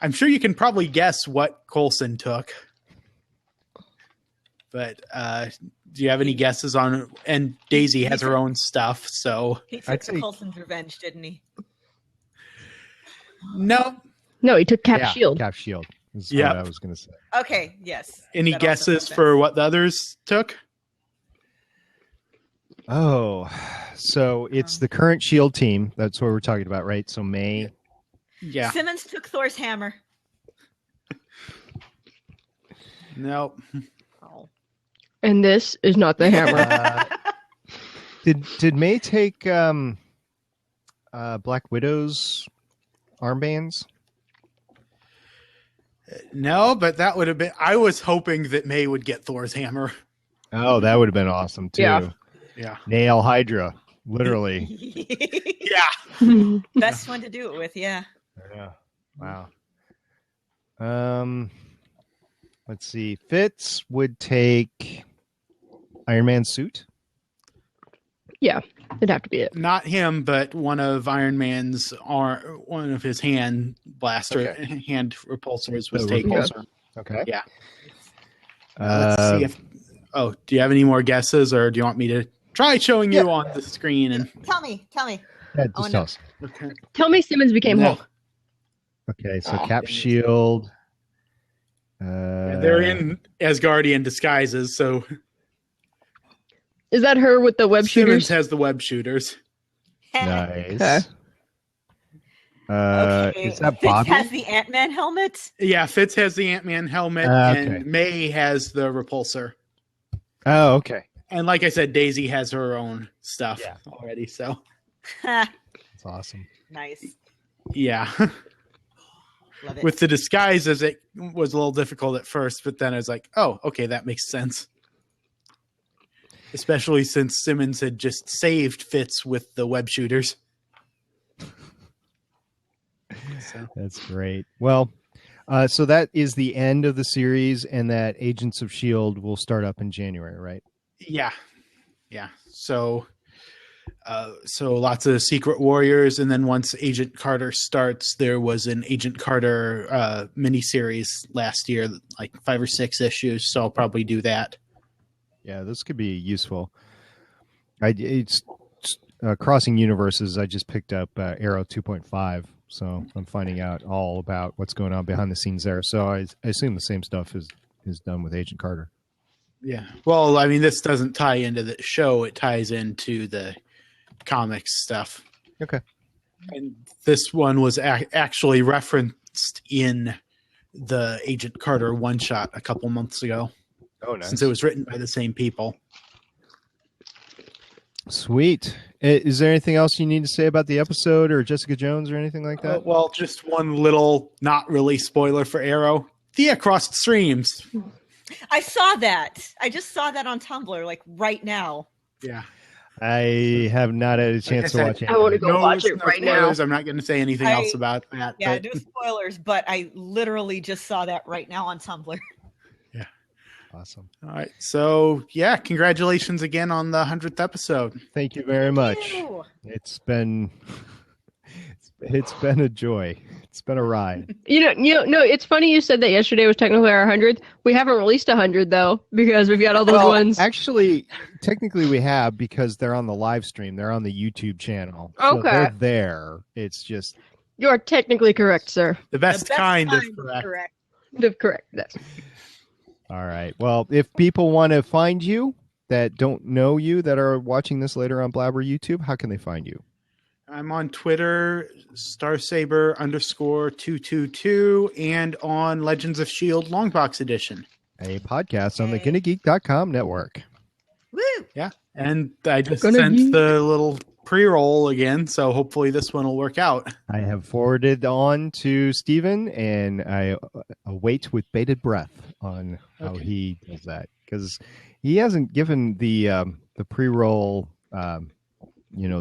I'm sure you can probably guess what Coulson took. But do you have any guesses on? And Daisy has her own stuff, so He took I'd the say- Coulson's revenge, didn't he? no. No, he took Cap Yeah, Shield. Cap Shield is Yep. what I was going to say. Okay, yes. Any That also guesses makes for sense. what the others took? Oh, so it's the current Shield team. That's what we're talking about, right? So May. Yeah. Simmons took Thor's hammer. No. Oh. And this is not the hammer. Uh, did May take Black Widow's armbands? No, but that would have been. I was hoping that May would get Thor's hammer. Oh, that would have been awesome too. Yeah. Yeah. Nail Hydra, literally. Yeah. Best one to do it with, yeah. Yeah. Wow. Let's see. Fitz would take Iron Man's suit. Yeah, it'd have to be it. Not him, but one of Iron Man's one of his hand blaster hand repulsors was The taken. repulsor. Okay. Yeah. Let's see if. Oh, do you have any more guesses, or do you want me to try showing you on the screen? And Tell me. Yeah, Oh, just no. tell us. okay. Tell me Simmons became No. Hulk. Okay, so Aw, Cap dang it. Shield. They're in Asgardian disguises, so Is that her with the web Simmons shooters? has the web shooters. Nice. Okay. Okay. Is that Fitz Bobby? has the Ant-Man helmet. Yeah, Fitz has the Ant-Man helmet, Okay. and May has the repulsor. Oh, okay. And like I said, Daisy has her own stuff Yeah. already. So That's awesome. Nice. yeah, Love it. with the disguises, it was a little difficult at first, but then I was like, oh, okay, that makes sense. Especially since Simmons had just saved Fitz with the web shooters. So, That's great. Well, So that is the end of the series, and that Agents of S.H.I.E.L.D. will start up in January, right? Yeah. So lots of Secret Warriors, and then once Agent Carter starts, there was an Agent Carter miniseries last year, like 5 or 6 issues. So I'll probably do that. Yeah, this could be useful. It's Crossing Universes. I just picked up Arrow 2.5, so I'm finding out all about what's going on behind the scenes there. So I assume the same stuff is done with Agent Carter. Yeah. Well, I mean, this doesn't tie into the show; it ties into the comics stuff. Okay. And this one was actually referenced in the Agent Carter one shot a couple months ago. Oh, nice. Since it was written by the same people. Sweet. Is there anything else you need to say about the episode or Jessica Jones or anything like that? Well, just one little, not really spoiler for Arrow. Thea crossed streams. I saw that. I just saw that on Tumblr, like right now. Yeah. I have not had a chance to watch it. I want to go watch it right spoilers. now. I'm not going to say anything else about that. Yeah, but... no spoilers, but I literally just saw that right now on Tumblr. Yeah. Awesome. All right. So, yeah, congratulations again on the 100th episode. Thank you very much. Ew. It's been a joy. It's been a ride. No, it's funny you said that yesterday was technically our 100th. We haven't released 100 though, because we've got all those ones. Actually, technically we have, because they're on the live stream. They're on the YouTube channel. So Okay. they're there. It's just... You are technically correct, sir. The best kind of correct. Correct. Yes. All right. Well, if people want to find you that don't know you, that are watching this later on Blabber YouTube, how can they find you? I'm on Twitter, Starsaber_222, and on Legends of S.H.I.E.L.D. Longbox Edition. A podcast on the GonnaGeek.com network. Woo! Yeah. And I just Gonna sent Geek. the little pre-roll again, so hopefully this one will work out. I have forwarded on to Steven, and I await with bated breath on how he does that, because he hasn't given the pre-roll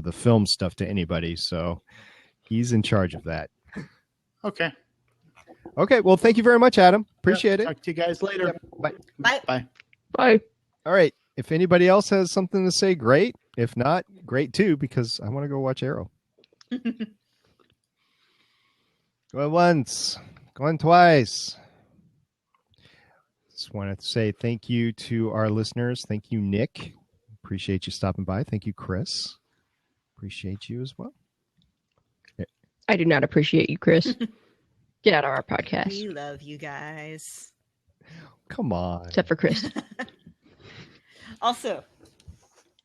the film stuff to anybody, so he's in charge of that. Okay. Okay, well, thank you very much, Adam. Appreciate it. Talk to you guys later. Bye. Bye. Bye. All right. If anybody else has something to say, great. If not, great too, because I want to go watch Arrow. Going once, going twice. Just want to say thank you to our listeners. Thank you, Nick. Appreciate you stopping by. Thank you, Chris. Appreciate you as well. I do not appreciate you, Chris. Get out of our podcast. We love you guys. Come on. Except for Chris. Also,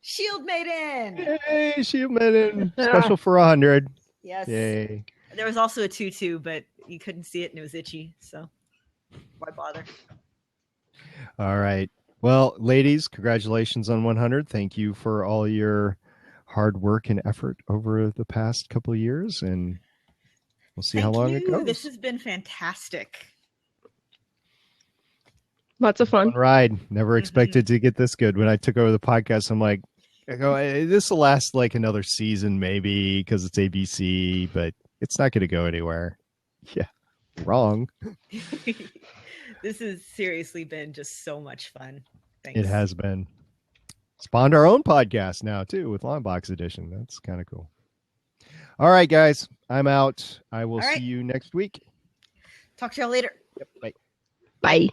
S.H.I.E.L.D. made in. Yay, S.H.I.E.L.D. made in. Special for 100. Yes. Yay. There was also a tutu, but you couldn't see it and it was itchy, so why bother? All right. Well, ladies, congratulations on 100. Thank you for all your hard work and effort over the past couple of years, and we'll see how long it goes. This has been fantastic. Lots of fun. Fun ride. Never expected to get this good. When I took over the podcast, I'm like, this will last like another season maybe, because it's ABC, but it's not going to go anywhere. Yeah, wrong. This has seriously been just so much fun. Thanks. It has been. Spawned our own podcast now too with Longbox Edition. That's kind of cool. All right, guys, I'm out. I will see you next week. Talk to y'all later. Yep, bye. Bye.